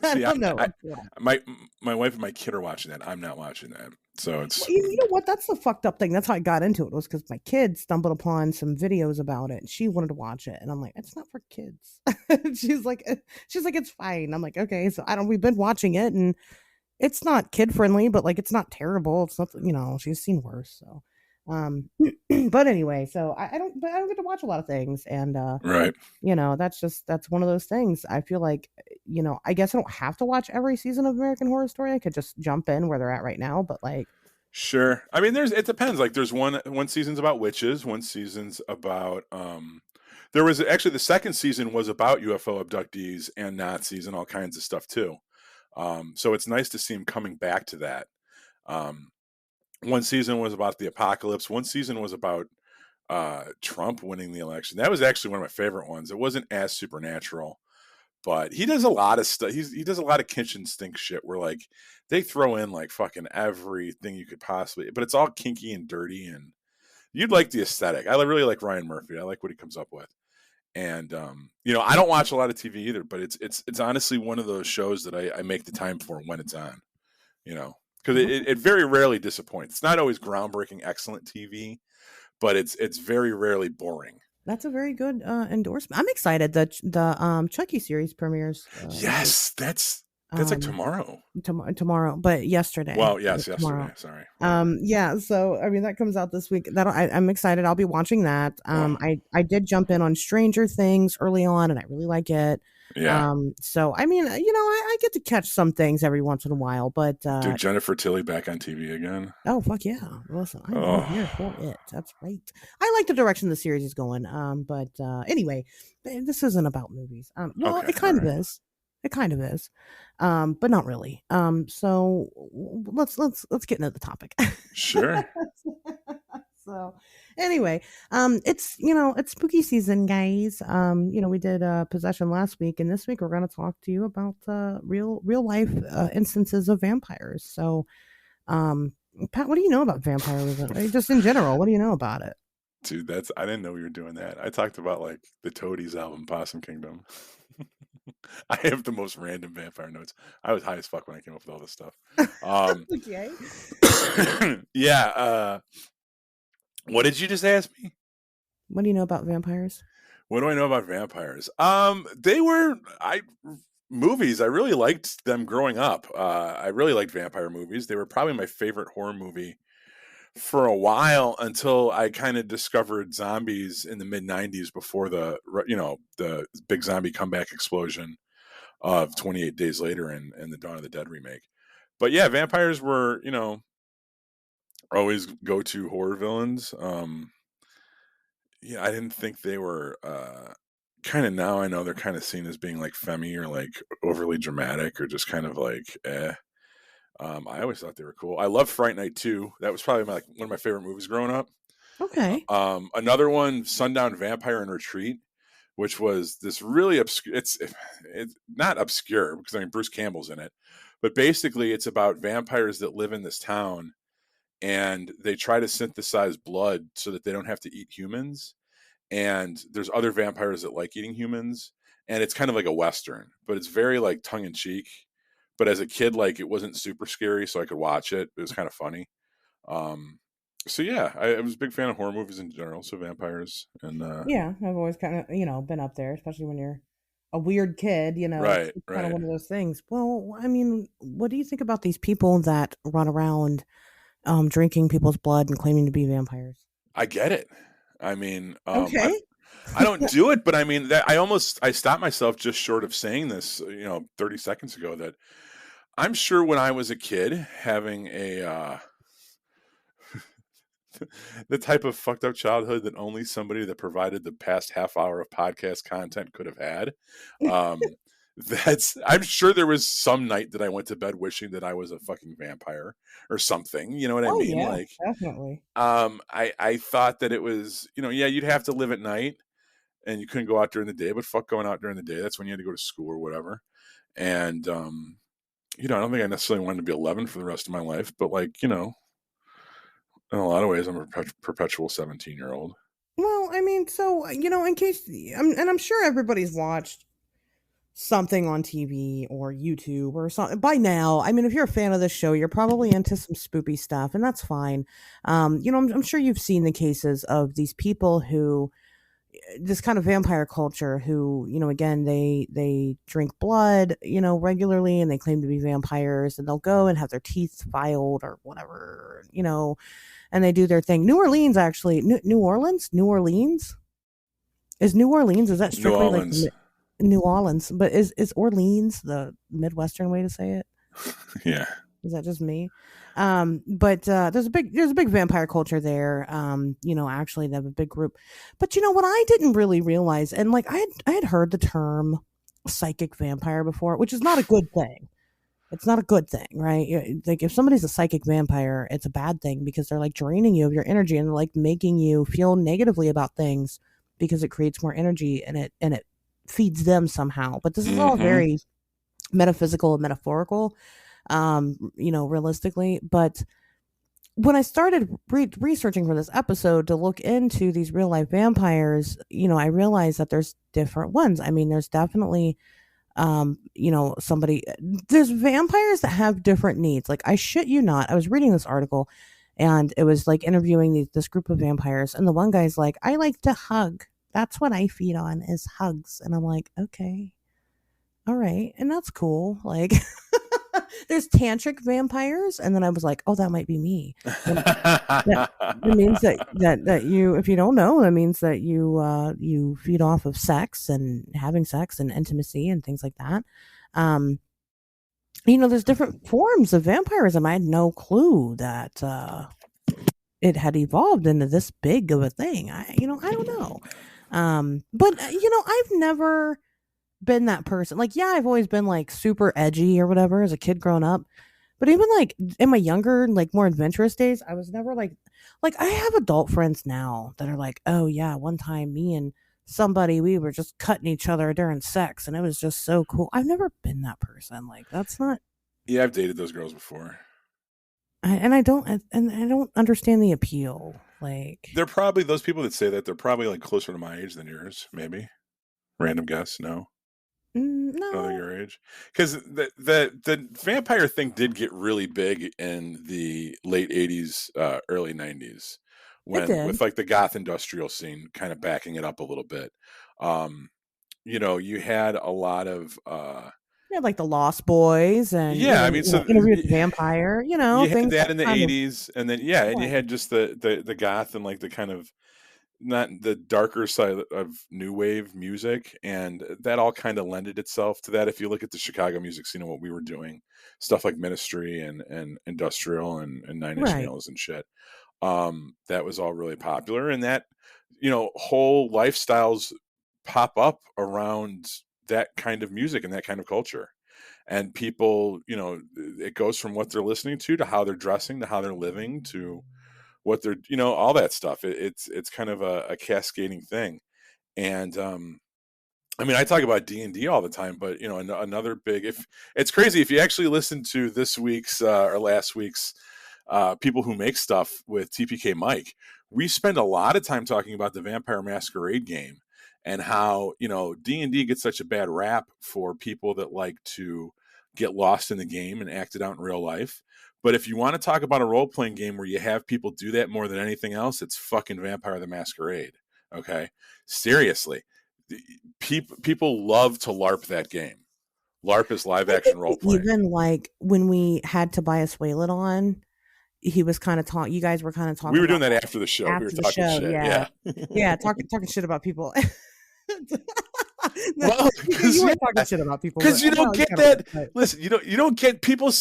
I See, don't know. my wife and my kid are watching that. I'm not watching that. So Well, it's you know what? That's the fucked up thing. That's how I got into it, was because my kid stumbled upon some videos about it, and she wanted to watch it, and I'm like, it's not for kids. She's like, it's fine. I'm like, okay. So I don't. We've been watching it, and it's not kid friendly, but like, it's not terrible. It's not, she's seen worse. So, but anyway, so I don't get to watch a lot of things, and right. that's one of those things. I feel like, I guess I don't have to watch every season of American Horror Story. I could just jump in where they're at right now, but like, Sure. I mean, it depends. Like, there's one season's about witches, one season's about, there was actually, the second season was about UFO abductees and Nazis and all kinds of stuff too. So it's nice to see him coming back to that. Um, one season was about the apocalypse. One season was about Trump winning the election. That was actually one of my favorite ones. It wasn't as supernatural, but he does a lot of stuff. He does a lot of kitchen sink shit where, like, they throw in like fucking everything you could possibly, but it's all kinky and dirty, and you'd like the aesthetic. I really like Ryan Murphy. I like what he comes up with. And I don't watch a lot of TV either, but it's honestly one of those shows that I make the time for when it's on. Because it very rarely disappoints. It's not always groundbreaking, excellent TV, but it's very rarely boring. that's a very good endorsement. I'm excited that the Chucky series premieres. Yes, that's like Um, tomorrow. tomorrow, but yesterday. Well, yes, Tomorrow. yesterday. Sorry. Whatever. Yeah. So I mean, that comes out this week. I'm excited. I'll be watching that. Oh, I did jump in on Stranger Things early on, and I really like it. yeah. So I mean, I get to catch some things every once in a while, but Dude, Jennifer Tilly back on TV again. oh fuck yeah! Listen, I'm here for Oh, it. That's right. I like the direction the series is going. But anyway, this isn't about movies. Well, okay. it All kind of right. is. It kind of is, but not really. So let's get into the topic. Sure. So anyway, it's spooky season, guys. We did possession last week, and this week we're going to talk to you about real life instances of vampires. So, Pat, what do you know about vampirism? Just in general, what do you know about it? Dude, I didn't know we were doing that. I talked about like the Toadies album, Possum Kingdom. I have the most random vampire notes. I was high as fuck when I came up with all this stuff. Um, Okay. yeah. What did you just ask me? What do you know about vampires? What do I know about vampires? They were movies. I really liked them growing up. I really liked vampire movies. They were probably my favorite horror movie for a while, until I kind of discovered zombies in the mid '90s, before the big zombie comeback explosion of 28 Days Later and the Dawn of the Dead remake. But yeah, vampires were, always go-to horror villains. Yeah, I didn't think they were, kind of, now I know they're kind of seen as being like femmy, or like overly dramatic, or just kind of like eh. I always thought they were cool. I love Fright Night 2. That was probably one of my favorite movies growing up. Okay. Another one, Sundown Vampire in Retreat, which was this really obscure. It's not obscure, because I mean Bruce Campbell's in it, But basically, it's about vampires that live in this town, and they try to synthesize blood so that they don't have to eat humans. And there's other vampires that like eating humans, and it's kind of like a western, but it's very like tongue in cheek. But as a kid, like it wasn't super scary, so I could watch it. It was kind of funny. Um, so yeah, I was a big fan of horror movies in general. So vampires and Yeah, I've always kind of, been up there, especially when you're a weird kid, right, it's kind of right. one of those things. Well, I mean, what do you think about these people that run around drinking people's blood and claiming to be vampires? I get it. I mean, Okay. I don't do it, but I mean that I stopped myself just short of saying this, 30 seconds ago that I'm sure when I was a kid having a the type of fucked up childhood that only somebody that provided the past half hour of podcast content could have had. Um, I'm sure there was some night that I went to bed wishing that I was a fucking vampire or something. You know what I Oh mean? yeah, Like, definitely. I thought that it was, yeah, you'd have to live at night and you couldn't go out during the day, but fuck going out during the day. That's when you had to go to school or whatever. And, I don't think I necessarily wanted to be 11 for the rest of my life, but like, in a lot of ways, I'm a perpetual 17-year-old. Well, I mean, so in case, and I'm sure everybody's watched something on TV or YouTube or something by now. I mean, if you're a fan of this show, you're probably into some spoopy stuff, and that's fine. I'm sure you've seen the cases of these people who this kind of vampire culture who again they drink blood regularly, and they claim to be vampires, and they'll go and have their teeth filed or whatever, and they do their thing. New Orleans, actually. New Orleans is that New strictly like Orleans. New Orleans, but is Orleans the Midwestern way to say it? Yeah. Is that just me? But there's a big vampire culture there. Actually, they have a big group. But what I didn't really realize, and like I had heard the term psychic vampire before, which is not a good thing. It's not a good thing, right? Like if somebody's a psychic vampire, it's a bad thing because they're like draining you of your energy and like making you feel negatively about things because it creates more energy, and it feeds them somehow. But this is all Mm-hmm. very metaphysical and metaphorical, realistically. But when I started researching for this episode to look into these real life vampires, I realized that there's different ones. I mean, there's definitely somebody, there's vampires that have different needs. Like, I shit you not, I was reading this article, and it was like interviewing this group of vampires, and the one guy's like, I like to hug. That's what I feed on, is hugs. And I'm like, okay, all right, and that's cool. Like, there's tantric vampires, and then I was like, oh, that might be me. And that that means that you, if you don't know, that means that you feed off of sex and having sex and intimacy and things like that. Um, there's different forms of vampirism. I had no clue that it had evolved into this big of a thing. I don't know. But I've never been that person. Like, yeah, I've always been like super edgy or whatever as a kid growing up. But even like in my younger, like more adventurous days, I was never like I have adult friends now that are like, oh yeah, one time me and somebody, we were just cutting each other during sex, and it was just so cool. I've never been that person. Like, that's not. Yeah, I've dated those girls before. And I don't understand the appeal. Like, They're probably those people that say that they're probably like closer to my age than yours, maybe. Random guess, no. No, they're no, your age. Because the vampire thing did get really big in the late '80s, early '90s, it when did. with like the goth industrial scene kind of backing it up a little bit. Um, you had a lot of Yeah, like the Lost Boys and yeah, I mean, so Interview with the Vampire. you had Things that that in the kind of. '80s, and then yeah, and you Yeah, had just the goth and like the kind of not the darker side of new wave music, and that all kind of lended itself to that. If you look at the Chicago music scene and what we were doing, stuff like Ministry and Industrial and Nine Inch right. Nails and shit, that was all really popular, and that whole lifestyles pop up around that kind of music and that kind of culture. And people, it goes from what they're listening to how they're dressing to how they're living to what they're all that stuff. It's kind of a cascading thing. And I mean, I talk about D&D all the time, but another big, if it's crazy, if you actually listen to this week's or last week's people who make stuff with TPK Mike, we spend a lot of time talking about the Vampire Masquerade game and how, D&D gets such a bad rap for people that like to get lost in the game and act it out in real life. But if you want to talk about a role playing game where you have people do that more than anything else, it's fucking Vampire the Masquerade. Okay. Seriously. People love to LARP that game. LARP is live I think action role playing. even like when we had Tobias Whalen on, he was kind of talking. You guys were kind of We talking were doing about that that after the show. We were after the talking show. shit. Yeah, Yeah. yeah, talking shit about people. No, Well, you because weren't talking shit about people, but because you don't well, you get kind of were. that. But Listen, you don't get people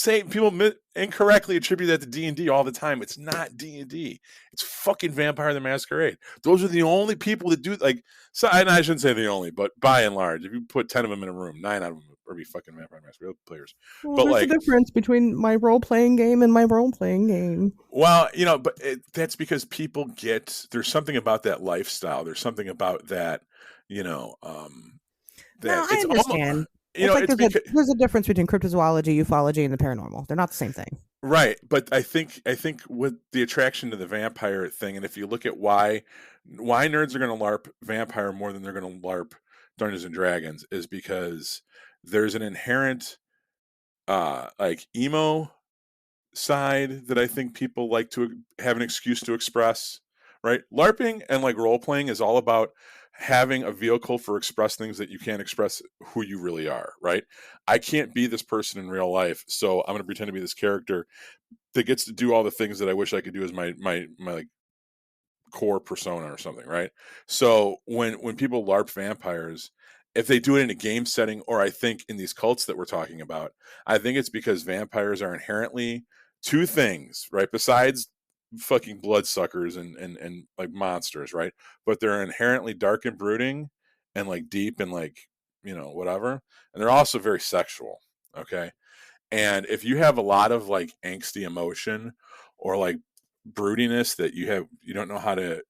incorrectly attribute that to D&D all the time. It's not D&D. It's fucking Vampire the Masquerade. Those are the only people that do like. So, and I shouldn't say the only, but by and large, if you put 10 of them in a room, 9 out of them are be fucking Vampire the Masquerade players. well, But there's a like, difference between my role playing game and my role playing game. well, but that's because people get there's something about that lifestyle. There's something about that, you know, No, that I it's almost, understand. It's like it's because there's a difference between cryptozoology, ufology, and the paranormal. They're not the same thing. right. But I think with the attraction to the vampire thing, and if you look at why nerds are going to LARP vampire more than they're going to LARP Dungeons and Dragons, is because there's an inherent like emo side that I think people like to have an excuse to express, right? LARPing and like role playing is all about having a vehicle for express things that you can't express who you really are, right? I can't be this person in real life, so I'm going to pretend to be this character that gets to do all the things that I wish I could do as my like core persona or something, right? So when people LARP vampires, if they do it in a game setting, or I think in these cults that we're talking about, I think it's because vampires are inherently two things, right? Besides fucking bloodsuckers and like monsters, right? But they're inherently dark and brooding and like deep and like, whatever. And they're also very sexual. Okay. And if you have a lot of like angsty emotion or like broodiness that you don't know how to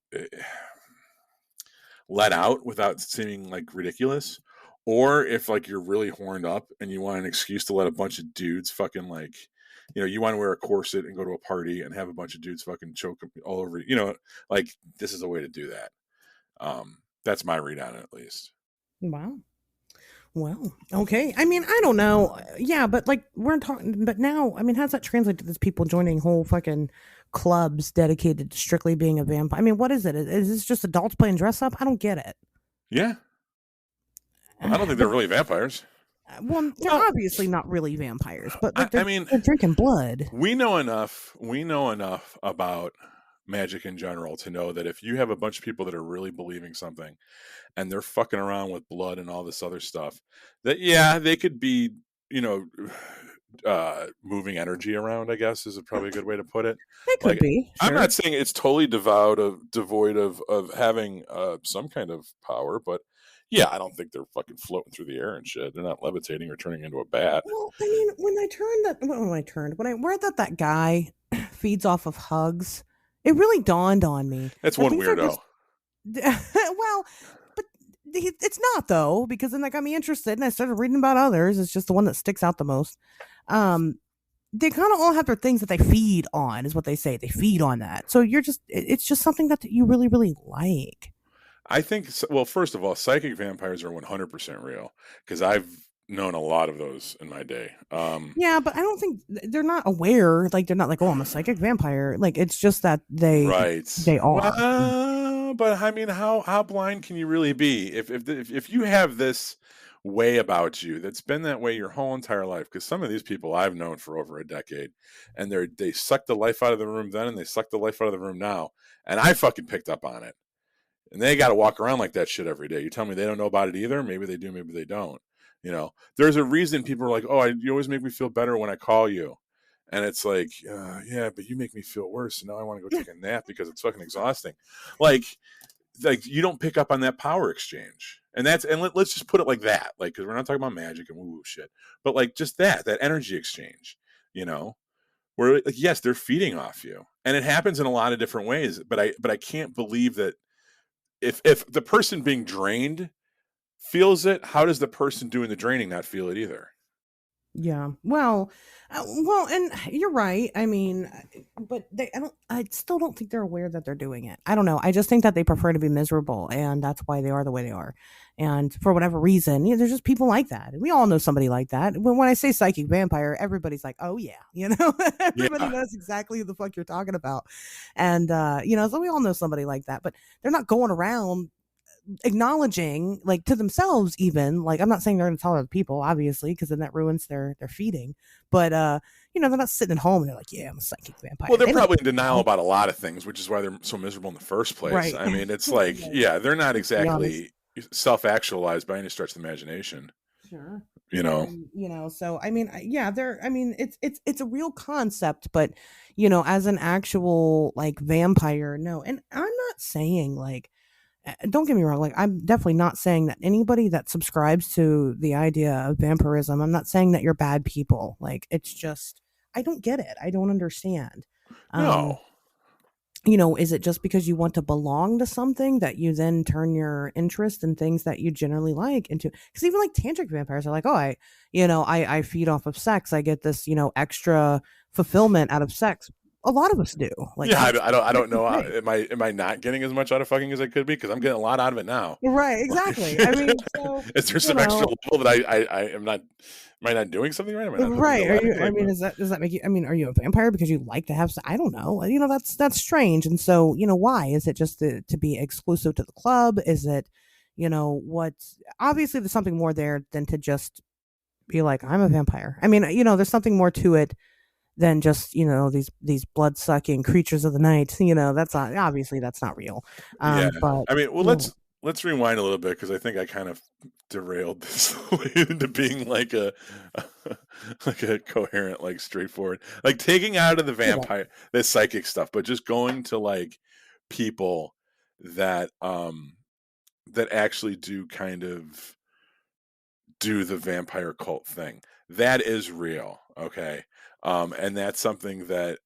let out without seeming like ridiculous, or if like you're really horned up and you want an excuse to let a bunch of dudes fucking like, you want to wear a corset and go to a party and have a bunch of dudes fucking choke all over like this is a way to do that. That's my read on it, at least. Wow. Well, okay. I mean, I don't know. Yeah, but like we're talking, but now, I mean, how's that translate to these people joining whole fucking clubs dedicated to strictly being a vampire? I mean, what is it? Is this just adults playing dress up? I don't get it. Yeah, I don't think they're But really vampires. well, they're Well, obviously not really vampires, but I, like I mean, they're drinking blood. we know enough about magic in general to know that if you have a bunch of people that are really believing something and they're fucking around with blood and all this other stuff, that yeah, they could be, you know, moving energy around, I guess is probably a good way to put it. They could Like, be, I'm sure. not saying it's totally devoid of having some kind of power, but yeah, I don't think they're fucking floating through the air and shit. They're not levitating or turning into a bat. Well, I mean, when I read that that guy feeds off of hugs, it really dawned on me That's that one these are weirdo. just well, but it's not though, because then that got me interested, and I started reading about others. It's just the one that sticks out the most. Um, they kind of all have their things that they feed on, is what they say. They feed on that, so it's just something that you really really like. I think, well, first of all, psychic vampires are 100% real because I've known a lot of those in my day. Yeah, but I don't think they're not aware. Like they're not like, oh, I'm a psychic vampire. Like it's just that Right. they are. Well, but I mean, how blind can you really be if you have this way about you that's been that way your whole entire life? Because some of these people I've known for over a decade, and they suck the life out of the room then, and they suck the life out of the room now, and I fucking picked up on it. And they got to walk around like that shit every day. You tell me they don't know about it either. Maybe they do. Maybe they don't. There's a reason people are like, "Oh, you always make me feel better when I call you," and it's like, yeah, but you make me feel worse. And now I want to go take a nap because it's fucking exhausting. Like, you don't pick up on that power exchange, and let's just put it like that, like because we're not talking about magic and woo woo shit, but like just that energy exchange, you know, where like yes, they're feeding off you, and it happens in a lot of different ways. But I can't believe that if the person being drained feels it, how does the person doing the draining not feel it either? Yeah. And you're right. I mean, but I still don't think they're aware that they're doing it. I don't know. I just think that they prefer to be miserable, and that's why they are the way they are. And for whatever reason, there's just people like that. And we all know somebody like that. When I say psychic vampire, everybody's like, oh, yeah. Everybody Yeah. knows exactly who the fuck you're talking about. And, so we all know somebody like that, but they're not going around acknowledging, like, to themselves, even, like, I'm not saying they're going to tell other people, obviously, because then that ruins their feeding, but they're not sitting at home and they're like, yeah, I'm a psychic Well, vampire. they're They don't probably in denial know. about a lot of things, which is why they're so miserable in the first place. Right. I mean, it's like, Right. yeah, they're not Let's be honest. exactly self-actualized by any stretch of the imagination, Sure. you know. And so I mean, yeah, they're, I mean, it's a real concept, but as an actual, like, vampire, no. And I'm not saying, like, don't get me wrong, like, I'm definitely not saying that anybody that subscribes to the idea of vampirism, I'm not saying that you're bad people. Like, it's just, I don't get it. I don't understand. Um, No. is it just because you want to belong to something that you then turn your interest in things that you generally like into? Because even, like, tantric vampires are like, oh, I feed off of sex. I get this, extra fulfillment out of sex. A lot of us do. Like, Yeah, that's I don't perfectly know. fine. Am I not getting as much out of fucking as I could be? Because I'm getting a lot out of it now. Right, Like, exactly. I mean, so, is there you some extra know, level that I am not? Am I not doing something right? Am I not hooked into right. Are erotic? you, I Like, mean, does that make you, I mean, are you a vampire because you like to have, I don't know. That's strange. And so, why? Is it just to be exclusive to the club? Is it, what? Obviously, there's something more there than to just be like, I'm a vampire. I mean, there's something more to it than just, these blood sucking creatures of the night. That's not, obviously, that's not real. yeah. But, I mean, well, you know, let's rewind a little bit because I think I kind of derailed this into being like a like a coherent, like straightforward, like taking out of the you're right. vampire, the psychic stuff, but just going to like people that that actually do kind of do the vampire cult thing. That is real, okay? And that's something that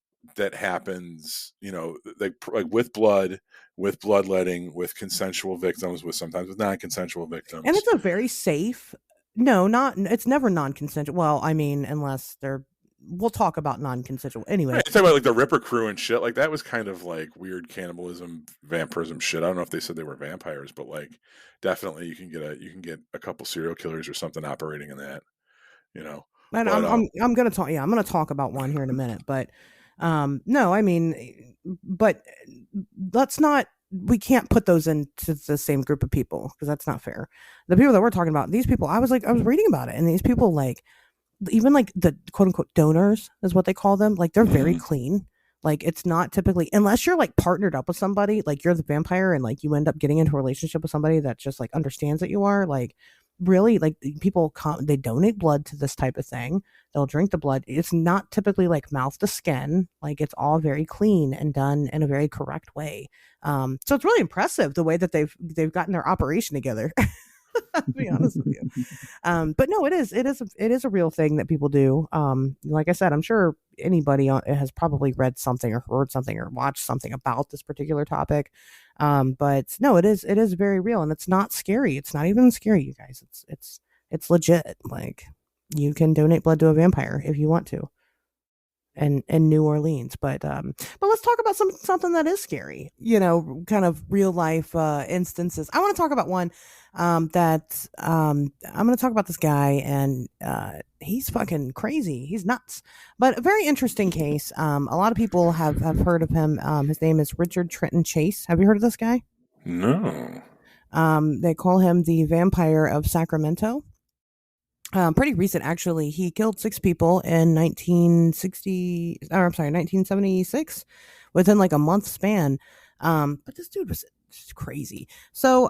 happens, like with bloodletting, with consensual victims, with sometimes with non-consensual And victims. it's a very safe, no, not, it's never non-consensual. Well, I mean, unless they're, we'll talk about non-consensual Right, anyway. you talk about like the Ripper crew and shit. Like that was kind of like weird cannibalism, vampirism shit. I don't know if they said they were vampires, but like definitely you can get a couple serial killers or something operating in that, you know. And But I'm gonna talk. Yeah, I'm gonna talk about one here in a minute. But no, I mean, but let's not. We can't put those into the same group of people because that's not fair. The people that we're talking about, these people, I was reading about it, and these people, like, even like the quote unquote donors is what they call them. Like, they're very mhm, clean. Like, it's not typically, unless you're, like, partnered up with somebody, like you're the vampire and, like, you end up getting into a relationship with somebody that just, like, understands that you are, like, really, like, people come, they donate blood to this type of thing. They'll drink the blood. It's not typically like mouth to skin. Like, it's all very clean and done in a very correct way. So it's really impressive the way that they've gotten their operation together. To be honest with you. But no, it is a real thing that people do. Like I said, I'm sure anybody has probably read something or heard something or watched something about this particular topic. But no, it is very real, and it's not scary. It's not even scary, you guys. It's legit. Like, you can donate blood to a vampire if you want to, and in New Orleans. But let's talk about something that is scary. Kind of real life instances. I want to talk about one that I'm going to talk about this guy, and he's fucking crazy. He's nuts. But a very interesting case. A lot of people have heard of him. His name is Richard Trenton Chase. Have you heard of this guy? no. They call him the Vampire of Sacramento. Pretty recent, actually. He killed 6 people in 1960. Or I'm sorry, 1976, within like a month span. But this dude was just crazy. So,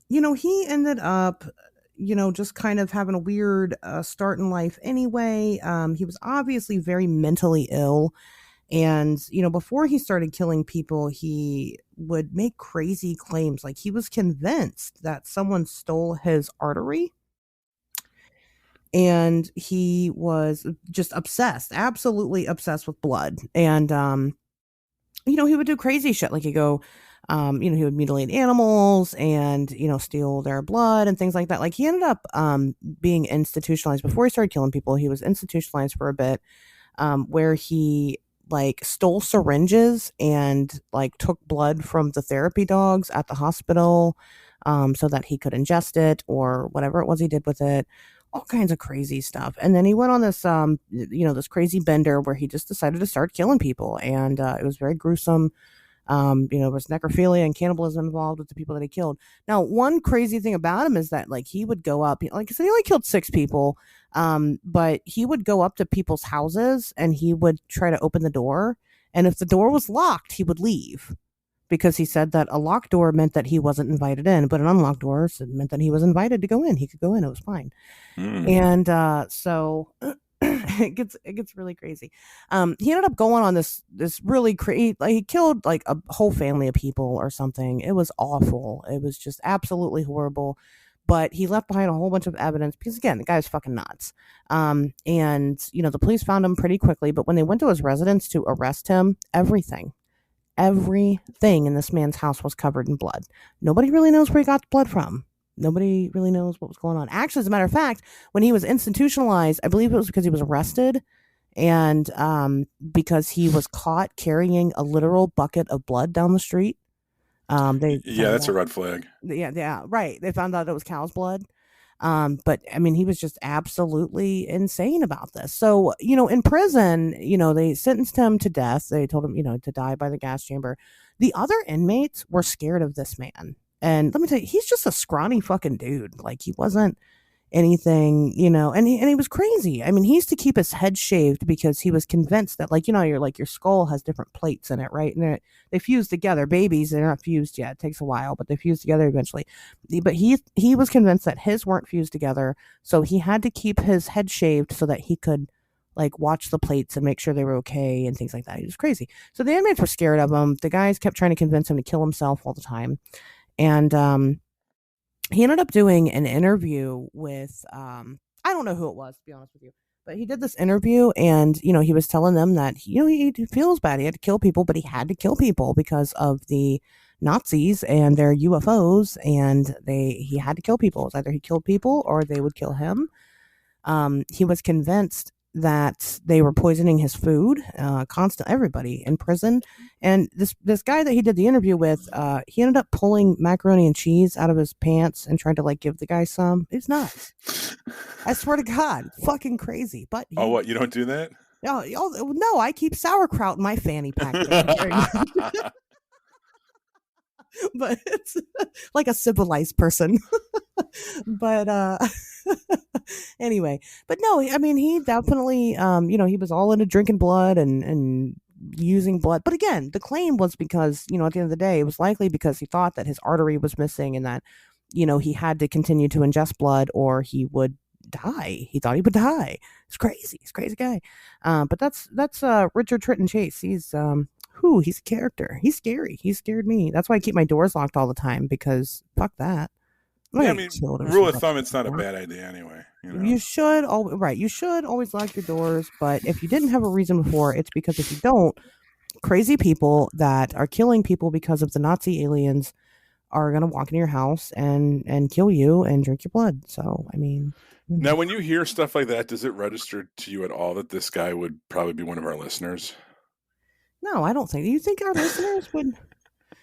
he ended up, just kind of having a weird start in life. Anyway, he was obviously very mentally ill, and before he started killing people, he would make crazy claims. Like, he was convinced that someone stole his artery, and he was just obsessed, absolutely obsessed with blood. And he would do crazy shit, like, he'd go He would mutilate animals and, steal their blood and things like that. Like he ended up being institutionalized before he started killing people. He was institutionalized for a bit, where he like stole syringes and like took blood from the therapy dogs at the hospital, so that he could ingest it or whatever it was he did with it. All kinds of crazy stuff. And then he went on this, this crazy bender where he just decided to start killing people. And it was very gruesome. There was necrophilia and cannibalism involved with the people that he killed. Now, one crazy thing about him is that like he would go up, like I said, he only killed 6 people, but he would go up to people's houses and he would try to open the door. And if the door was locked, he would leave because he said that a locked door meant that he wasn't invited in, but an unlocked door meant that he was invited to go in. He could go in; it was fine. Mm. And so it gets really crazy. He ended up going on this really crazy. Like he killed like a whole family of people or something. It was awful. It was just absolutely horrible. But he left behind a whole bunch of evidence because again, the guy's fucking nuts. And the police found him pretty quickly. But when they went to his residence to arrest him, everything in this man's house was covered in blood. Nobody really knows where he got the blood from. Nobody really knows what was going on. Actually, as a matter of fact, when he was institutionalized, I believe it was because he was arrested and because he was caught carrying a literal bucket of blood down the street. They Yeah, found that's a out, red flag. yeah, right. They found out it was cow's blood. But I mean, he was just absolutely insane about this. So, in prison, they sentenced him to death. They told him, to die by the gas chamber. The other inmates were scared of this man. And let me tell you, he's just a scrawny fucking dude. Like he wasn't anything, and he was crazy. I mean, he used to keep his head shaved because he was convinced that like, your skull has different plates in it, right? And they fuse together. Babies, they're not fused yet. It takes a while, but they fuse together eventually. But he was convinced that his weren't fused together, so he had to keep his head shaved so that he could like watch the plates and make sure they were okay and things like that. He was crazy. So the inmates were scared of him. The guys kept trying to convince him to kill himself all the time. And he ended up doing an interview with I don't know who it was, to be honest with you, but he did this interview and he was telling them that he feels bad, he had to kill people, but he had to kill people because of the Nazis and their UFOs, and he had to kill people. It was either he killed people or they would kill him. He was convinced that they were poisoning his food, everybody in prison. And this guy that he did the interview with, he ended up pulling macaroni and cheese out of his pants and tried to like give the guy some. It's nuts. I swear to God, fucking crazy. But Oh, what? You don't do that? no, I keep sauerkraut in my fanny pack. But it's like a civilized person. But anyway, but no, I mean, he definitely, he was all into drinking blood and using blood. But again, the claim was because, at the end of the day, it was likely because he thought that his artery was missing and that, he had to continue to ingest blood or he would die. He thought he would die. It's crazy. He's a crazy guy. But that's Richard Trenton Chase. He's a character. He's scary. He scared me. That's why I keep my doors locked all the time because fuck that. Yeah, I mean, rule of thumb, it's not a bad idea anyway. You should right. You should always lock your doors, but if you didn't have a reason before, it's because if you don't, crazy people that are killing people because of the Nazi aliens are gonna walk into your house and kill you and drink your blood. So I mean, now when you hear stuff like that, does it register to you at all that this guy would probably be one of our listeners? No, I don't think. You think our listeners would?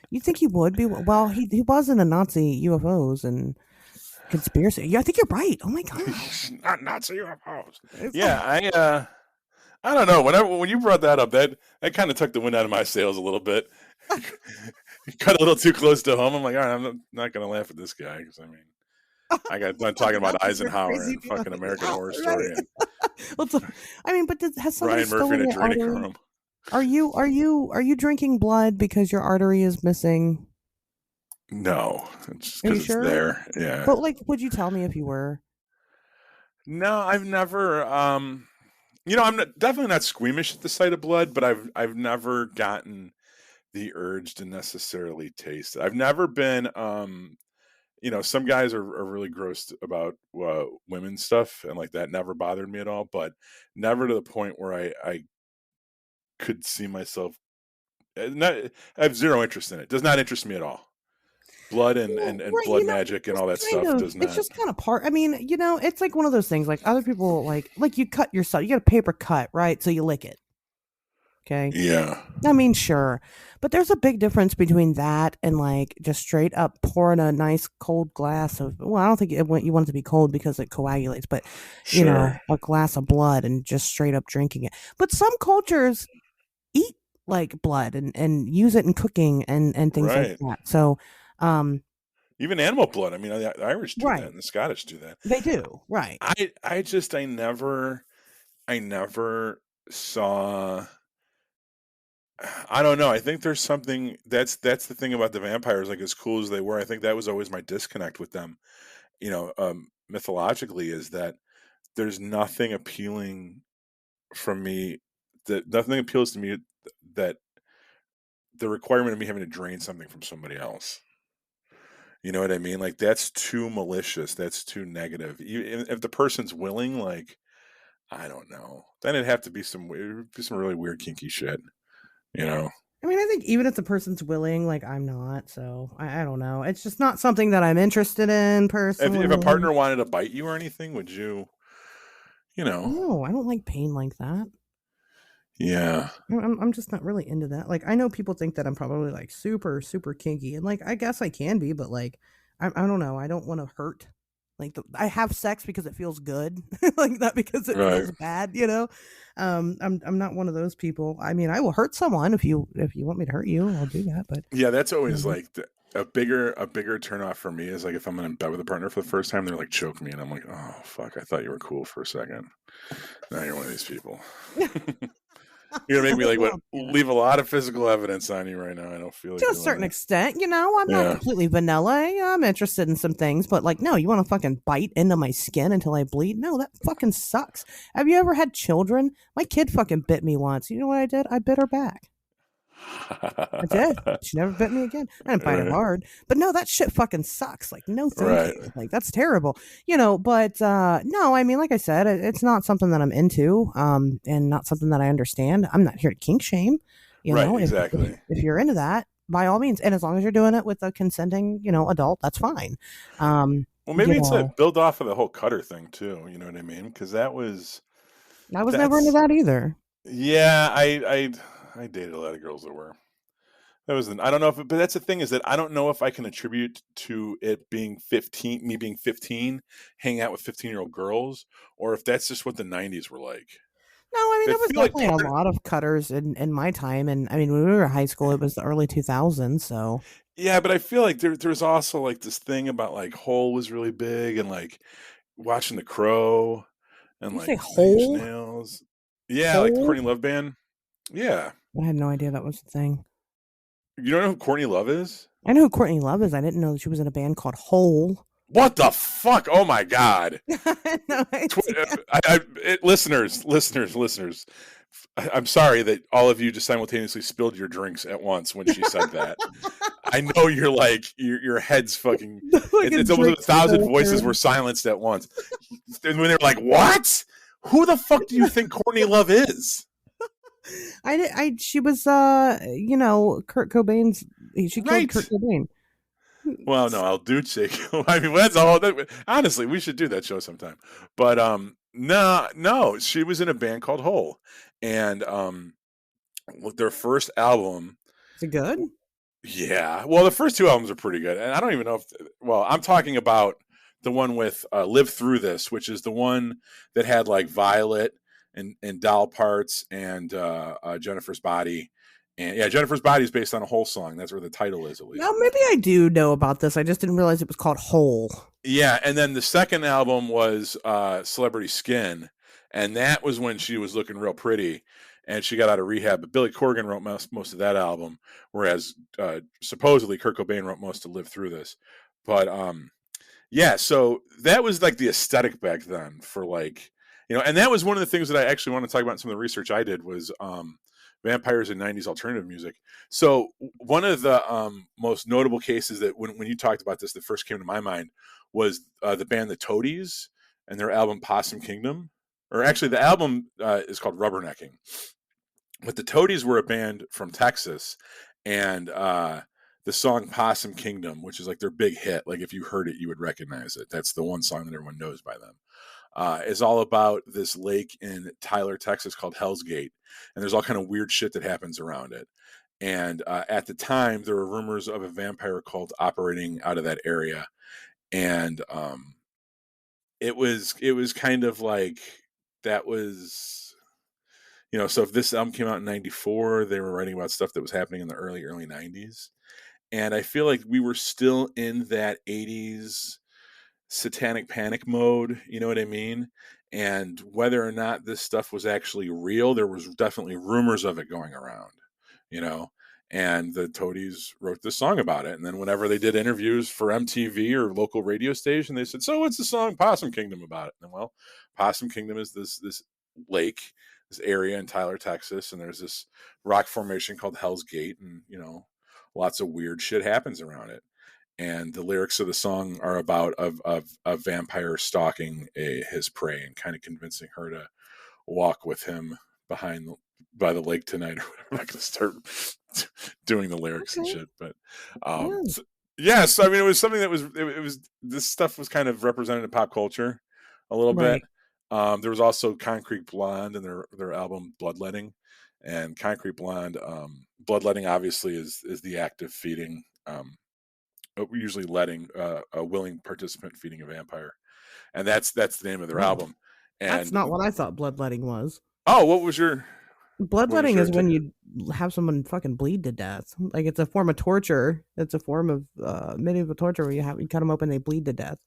You think he would be? Well, he was in the Nazi UFOs and conspiracy. Yeah, I think you're right. Oh my god, not Nazi UFOs. Yeah, I don't know. When you brought that up, that kind of took the wind out of my sails a little bit. Got a little too close to home. I'm like, all right, I'm not going to laugh at this guy because I mean, I got done talking about Eisenhower and fucking American Horror Story. And I mean, but has somebody Ryan Murphy in stolen a your adrenochrome. artery? Are you drinking blood because your artery is missing? No, it's just Are you because sure? it's there. Yeah. But like, would you tell me if you were? No, I've never. I'm definitely not squeamish at the sight of blood, but I've never gotten the urge to necessarily taste it. I've never been. Some guys are really grossed about women's stuff, and like that never bothered me at all. But never to the point where I could see myself Not, I have zero interest in it. Does not interest me at all. Blood Well, and right, blood magic and all that stuff does it's not. just kind of part. I mean, it's like one of those things. Like other people, like you cut yourself. You get a paper cut, right? So you lick it. Okay. Yeah. I mean, sure, but there's a big difference between that and like just straight up pouring a nice cold glass of. Well, I don't think you want it to be cold because it coagulates, but Sure. a glass of blood and just straight up drinking it. But some cultures eat like blood and use it in cooking and things like Right. that. So, um, Even animal blood. I mean, the Irish do that right, and the Scottish do that. they do, right. I never saw. I don't know. I think there's something that's the thing about the vampires. Like as cool as they were, I think that was always my disconnect with them. Mythologically, is that there's nothing appealing from me. That nothing appeals to me that the requirement of me having to drain something from somebody else. You know what I mean? Like that's too malicious. That's too negative. If the person's willing, like I don't know, then it'd have to be some really weird kinky shit. You know, I mean, I think even if the person's willing, like I'm not, so I don't know. It's just not something that I'm interested in if a personally. partner wanted to bite you or anything, would you? You know, No, I don't like pain like that. yeah, I'm just not really into that. Like I know people think that I'm probably like super super kinky, and like I guess I can be, but like I don't know. I don't want to hurt. Like I have sex because it feels good, like not because it right, feels bad. I'm not one of those people. I mean, I will hurt someone if you want me to hurt you, I'll do that. But yeah. That's always um, like a bigger turn off for me is like if I'm in bed with a partner for the first time, they're like choke me, and I'm like, oh fuck, I thought you were cool for a second. Now you're one of these people. You're gonna make me like what? well, yeah. Leave a lot of physical evidence on you right now. I don't feel like To a doing certain that. extent, I'm not Yeah, completely vanilla. Yeah, I'm interested in some things, but like, no, you want to fucking bite into my skin until I bleed? No, that fucking sucks. Have you ever had children? My kid fucking bit me once. You know what I did? I bit her back. I did. She never bit me again. I didn't bite her right, hard. But no, that shit fucking sucks. Like, no, thank right, you. Like, that's terrible. But no, I mean, like I said, it's not something that I'm into, and not something that I understand. I'm not here to kink shame. right. If Exactly. if you're into that, by all means, and as long as you're doing it with a consenting, adult, that's fine. Um, Well, you maybe it's a know, build off of the whole Cutter thing too. You know what I mean? Because I was never into that's that either. yeah. I dated a lot of girls that were. That was I don't know if, but that's the thing is that I don't know if I can attribute to it being 15, me being 15, hanging out with 15-year-old girls, or if that's just what the 90s were like. No, I mean I there was feel like definitely a part, lot of cutters in my time, and I mean when we were in high school, it was the early 2000s. So yeah, but I feel like there's also like this thing about like Hole was really big and like watching The Crow and you say like Nine Inch whole Nails. Yeah, like the whole. Courtney Love band. Yeah. I had no idea that was a thing. You don't know who Courtney Love is? I know who Courtney Love is. I didn't know that she was in a band called Hole. What the fuck? Oh my god. I had no idea. Listeners. I'm sorry that all of you just simultaneously spilled your drinks at once when she said that. I know you're like your head's fucking. The fucking It's almost like a drinks thousand voices were filtered. silenced at once. And when they're like, "What? Who the fuck do you think Courtney Love is?" She was Kurt Cobain's. She killed Kurt Right. Cobain. Well, no, El Duce. I mean, that's all. Honestly, we should do that show sometime. But no, she was in a band called Hole, and with their first album. Is it good? Yeah, well, the first two albums are pretty good, and I don't even know if. Well, I'm talking about the one with "Live Through This," which is the one that had like Violet and Doll Parts and Jennifer's Body, and yeah, Jennifer's Body is based on a Whole song. That's where the title is, at Well, least. maybe I do know about this. I just didn't realize it was called Hole. Yeah, and then the second album was Celebrity Skin, and that was when she was looking real pretty, and she got out of rehab. But Billy Corgan wrote most of that album, whereas supposedly Kurt Cobain wrote most to Live Through This. But yeah, so that was like the aesthetic back then for like and that was one of the things that I actually want to talk about in some of the research I did was vampires in 90s alternative music. So one of the most notable cases that when you talked about this that first came to my mind was the band the Toadies and their album Possum Kingdom, or actually the album is called Rubbernecking, But the Toadies were a band from Texas, and the song "Possum Kingdom," which is like their big hit, like if you heard it, you would recognize it. That's the one song that everyone knows by them. Is all about this lake in Tyler, Texas, called Hell's Gate, and there's all kind of weird shit that happens around it. And at the time, there were rumors of a vampire cult operating out of that area, and it was kind of like that was, so if this album came out in 94, they were writing about stuff that was happening in the early 90s. And I feel like we were still in that 80s satanic panic mode, you know what I mean? And whether or not this stuff was actually real, there was definitely rumors of it going around, you know. And the Toadies wrote this song about it. And then whenever they did interviews for MTV or local radio station, they said, "So what's the song Possum Kingdom about?" And well, Possum Kingdom is this lake, this area in Tyler, Texas, and there's this rock formation called Hell's Gate, and lots of weird shit happens around it. And the lyrics of the song are about a vampire stalking his prey and kind of convincing her to walk with him by the lake tonight. I'm not going to start doing the lyrics and Okay. shit, but Yeah. so, yeah. So I mean, it was something that was this stuff was kind of represented in pop culture a little bit. Right. There was also Concrete Blonde and their album Bloodletting, and Concrete Blonde. Bloodletting obviously is the act of feeding. Usually letting a willing participant feeding a vampire, and that's the name of their Oh, album. that's And not what I thought bloodletting was. oh, what was your Bloodletting is when take? you have someone fucking bleed to death. Like it's a form of torture. It's a form of medieval torture where you cut them open, they bleed to death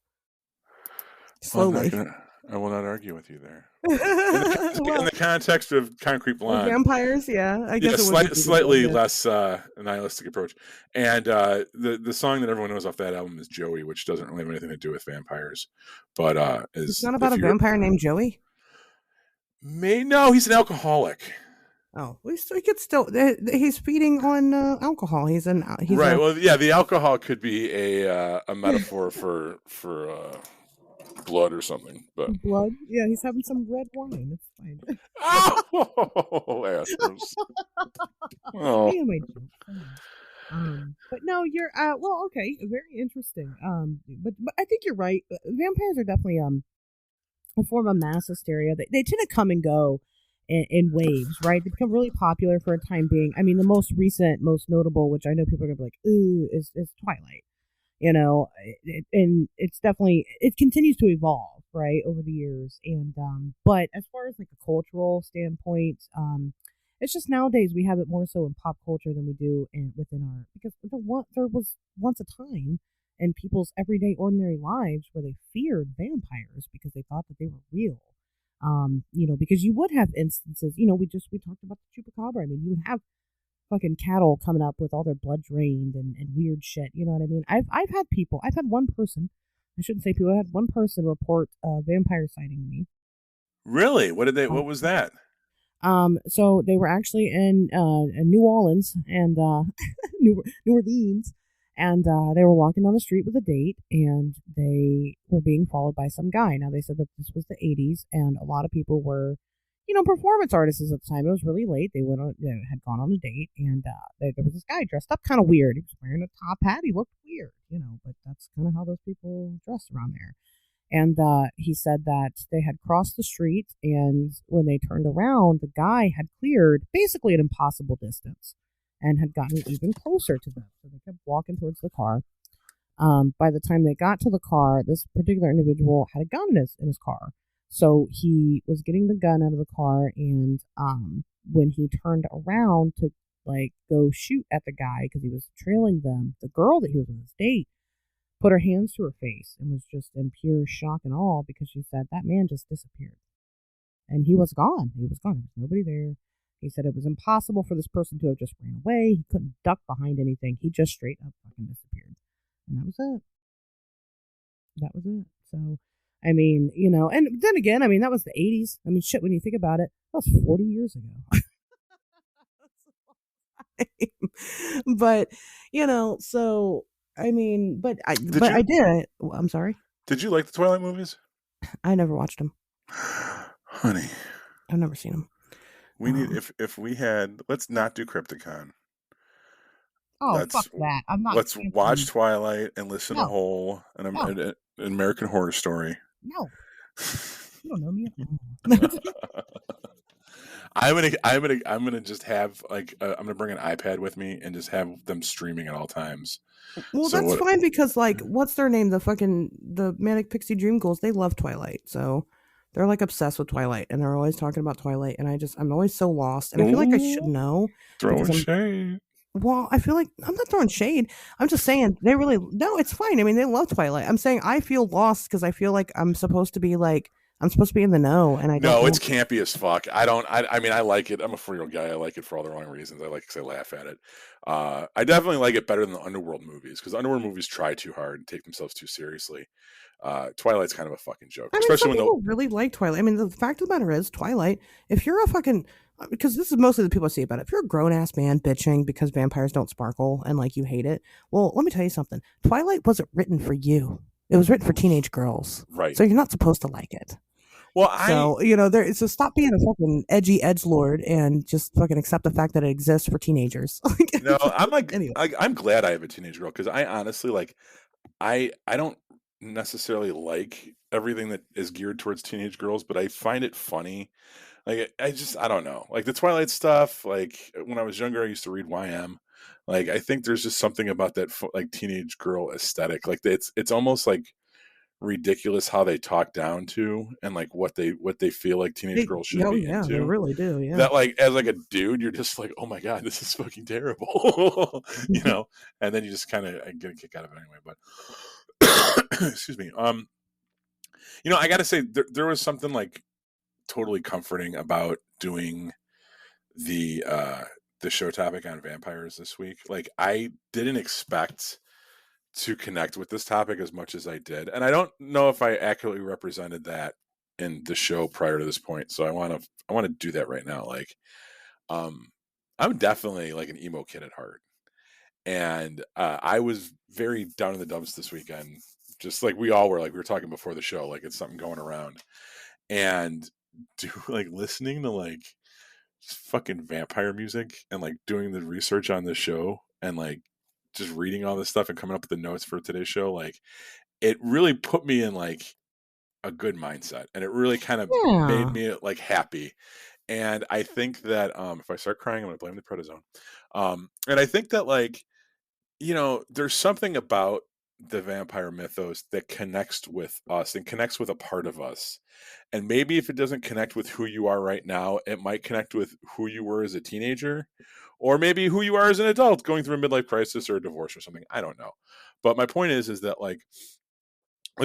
Well, slowly. I will not argue with you there. In Well, the context of Concrete of Blonde, vampires, yeah, I yeah, guess it would be feasible. slightly Yeah, less nihilistic approach. And the song that everyone knows off that album is Joey, which doesn't really have anything to do with vampires, but it's is not about if a you're vampire named Joey. may no, he's an alcoholic. Oh, he could still. He's feeding on alcohol. He's Right. a Well, yeah, the alcohol could be a metaphor for blood or something. But blood. Yeah, he's having some red wine. It's fine. oh, assholes. Oh, Me and my jokes. I know. But no, you're well, okay, very interesting. But I think you're right. Vampires are definitely a form of mass hysteria. They tend to come and go in waves, right? They become really popular for a time being. I mean, the most recent, most notable, which I know people are gonna be like, "Ooh," is Twilight. And it's definitely it continues to evolve, right, over the years. And but as far as like a cultural standpoint, it's just nowadays we have it more so in pop culture than we do in within our because there was once a time in people's everyday ordinary lives where they feared vampires because they thought that they were real. Because you would have instances, we talked about the chupacabra. I mean, you would have fucking cattle coming up with all their blood drained and weird shit. You know what I mean? I've had one person, I shouldn't say people, I had one person report a vampire sighting to me. really? Um, What was that? so they were actually in New Orleans and New Orleans, and they were walking down the street with a date, and they were being followed by some guy. Now they said that this was the '80s, and a lot of people were, performance artists at the time. It was really late. They had gone on a date, and there was this guy dressed up kind of weird. He was wearing a top hat. He looked weird, but that's kind of how those people dressed around there. And he said that they had crossed the street, and when they turned around, the guy had cleared basically an impossible distance and had gotten even closer to them. So they kept walking towards the car. By the time they got to the car, this particular individual had a gun in his car. So he was getting the gun out of the car, and when he turned around to like go shoot at the guy because he was trailing them, the girl that he was on his date put her hands to her face and was just in pure shock and awe because she said that man just disappeared and he was gone. He was gone. There was nobody there. He said it was impossible for this person to have just ran away. He couldn't duck behind anything. He just straight up fucking disappeared, and that was it. That was it. So, I mean, and then again, I mean, that was the '80s. I mean, shit. When you think about it, that was 40 years ago. But so I mean, Did but I you did. I'm sorry. did you like the Twilight movies? I never watched them. Honey, I've never seen them. We need if we had let's not do Crypticon. Oh, fuck Let's that. I'm not let's watch canceling. Twilight and listen to No, whole no, an American Horror Story. no. You don't know me at all. I'm gonna just have like I'm gonna bring an iPad with me and just have them streaming at all times. Well, So that's what? fine because like, what's their name? The Manic Pixie Dream Girls. They love Twilight, so they're like obsessed with Twilight, and they're always talking about Twilight. And I'm always so lost, and I feel like I should Ooh, know because throwing shade. well, I feel like I'm not throwing shade. I'm just saying they really no, it's fine. I mean, they love Twilight. I'm saying I feel lost because I feel like I'm supposed to be in the know, and I don't No, it's know. campy as fuck. I don't. I mean, I like it. I'm a 4-year-old guy. I like it for all the wrong reasons. I like because I laugh at it. I definitely like it better than the Underworld movies because Underworld movies try too hard and take themselves too seriously. Twilight's kind of a fucking joke, I mean, especially some when the people really like Twilight. I mean, the fact of the matter is, Twilight, if you're a fucking, because this is mostly the people I see about it. If you're a grown ass man bitching because vampires don't sparkle and like you hate it, well, let me tell you something. Twilight wasn't written for you. It was written for teenage girls. right. So you're not supposed to like it. Well, I So, so stop being a fucking edgy edgelord and just fucking accept the fact that it exists for teenagers. no, I'm like Anyway. I'm glad I have a teenage girl because I honestly like I don't necessarily like everything that is geared towards teenage girls, but I find it funny. Like I just I don't know. Like the Twilight stuff, like when I was younger I used to read YM. Like I think there's just something about that like teenage girl aesthetic. Like it's almost like ridiculous how they talk down to and like what they feel like teenage girls should Oh be yeah, they into. really do. Yeah. That like as like a dude you're just like, "Oh my god, this is fucking terrible." you know? And then you just kind of get a kick out of it anyway, but excuse me. I got to say there was something like totally comforting about doing the uh the show topic on vampires this week. Like I didn't expect to connect with this topic as much as I did. And I don't know if I accurately represented that in the show prior to this point. So I want to do that right now. Like um I'm definitely like an emo kid at heart. And I was very down in the dumps this weekend. Just like we all were, like we were talking before the show, like it's something going around. And do like listening to like just fucking vampire music and like doing the research on the show and like just reading all this stuff and coming up with the notes for today's show, like it really put me in like a good mindset and it really kind of made Yeah. me like happy. And I think that if I start crying, I'm gonna blame the prednisone. And I think that like, there's something about the vampire mythos that connects with us and connects with a part of us. And maybe if it doesn't connect with who you are right now, it might connect with who you were as a teenager, or maybe who you are as an adult going through a midlife crisis or a divorce or something. I don't know. But my point is that like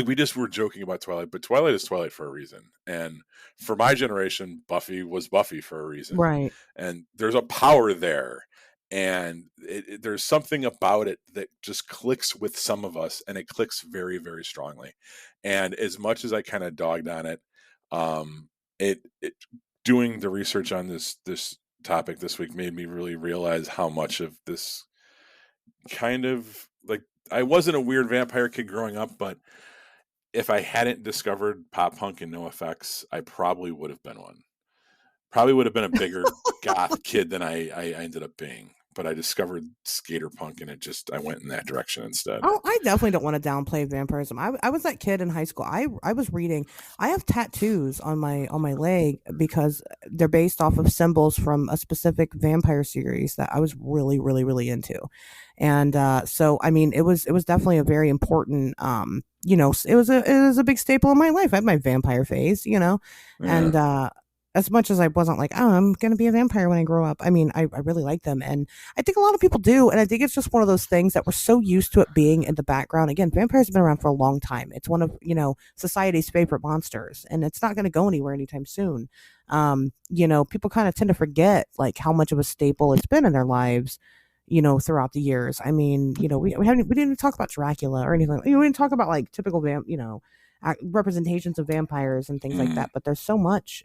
we just were joking about Twilight, but Twilight is Twilight for a reason. And for my generation, Buffy was Buffy for a reason. Right. And there's a power there. And there's something about it that just clicks with some of us, and it clicks very, very strongly. And as much as I kind of dogged on it, it doing the research on this topic this week made me really realize how much of this kind of like I wasn't a weird vampire kid growing up, but if I hadn't discovered pop punk and no effects, I probably would have been one. Probably would have been a bigger goth kid than I ended up being. But I discovered skater punk and I went in that direction instead. Oh, I definitely don't want to downplay vampirism. I was that kid in high school. I was reading. I have tattoos on my leg because they're based off of symbols from a specific vampire series that I was really really really into, and so I mean it was definitely a very important it was a big staple in my life. I had my vampire phase, Yeah. and as much as I wasn't like, oh, I'm gonna be a vampire when I grow up. I mean, I really like them, and I think a lot of people do, and I think it's just one of those things that we're so used to it being in the background. Again, vampires have been around for a long time. It's one of society's favorite monsters, and it's not going to go anywhere anytime soon. People kind of tend to forget like how much of a staple it's been in their lives. Throughout the years. I mean, we didn't even talk about Dracula or anything. We didn't talk about like typical representations of vampires and things like Mm. that. But there's so much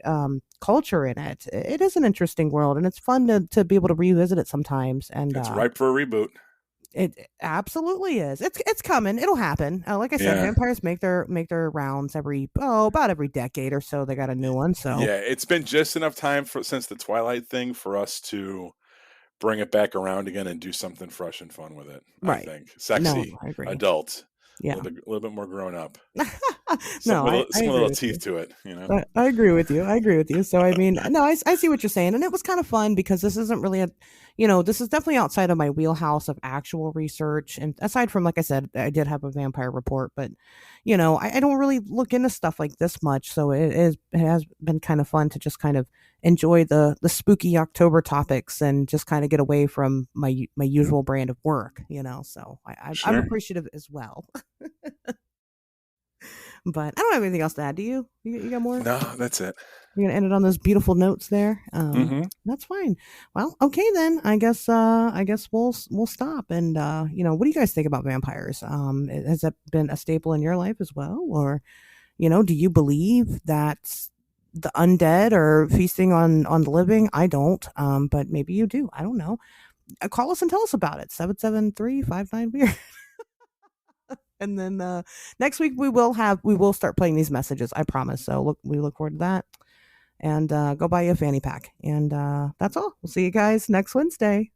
culture in it. It is an interesting world, and it's fun to be able to revisit it sometimes. And It's ripe for a reboot. It absolutely is. It's coming. It'll happen. Like I said, Yeah. vampires make their rounds every about every decade or so. They got a new one. So Yeah, it's been just enough time for since the Twilight thing for us to bring it back around again and do something fresh and fun with it, I right. think. No, Sexy, I agree. adult, Yeah. a little bit more grown up. No, I Some agree little with teeth you. to it, you know? I agree with you. I agree with you. So I mean, no, I see what you're saying, and it was kind of fun because this isn't really a, this is definitely outside of my wheelhouse of actual research. And aside from, like I said, I did have a vampire report, but I don't really look into stuff like this much. So it has been kind of fun to just kind of enjoy the spooky October topics and just kind of get away from my usual brand of work. So I'm Sure. appreciative as well. But I don't have anything else to add. Do you? You got more? No, that's it. We're gonna end it on those beautiful notes there. Mhm. That's fine. Well, okay then. I guess we'll stop. And what do you guys think about vampires? Has that been a staple in your life as well, or do you believe that the undead are feasting on the living? I don't. But maybe you do. I don't know. Call us and tell us about it. 773-59 beer. And then next week we will start playing these messages. I promise. So we look forward to that. And go buy you a fanny pack. And that's all. We'll see you guys next Wednesday.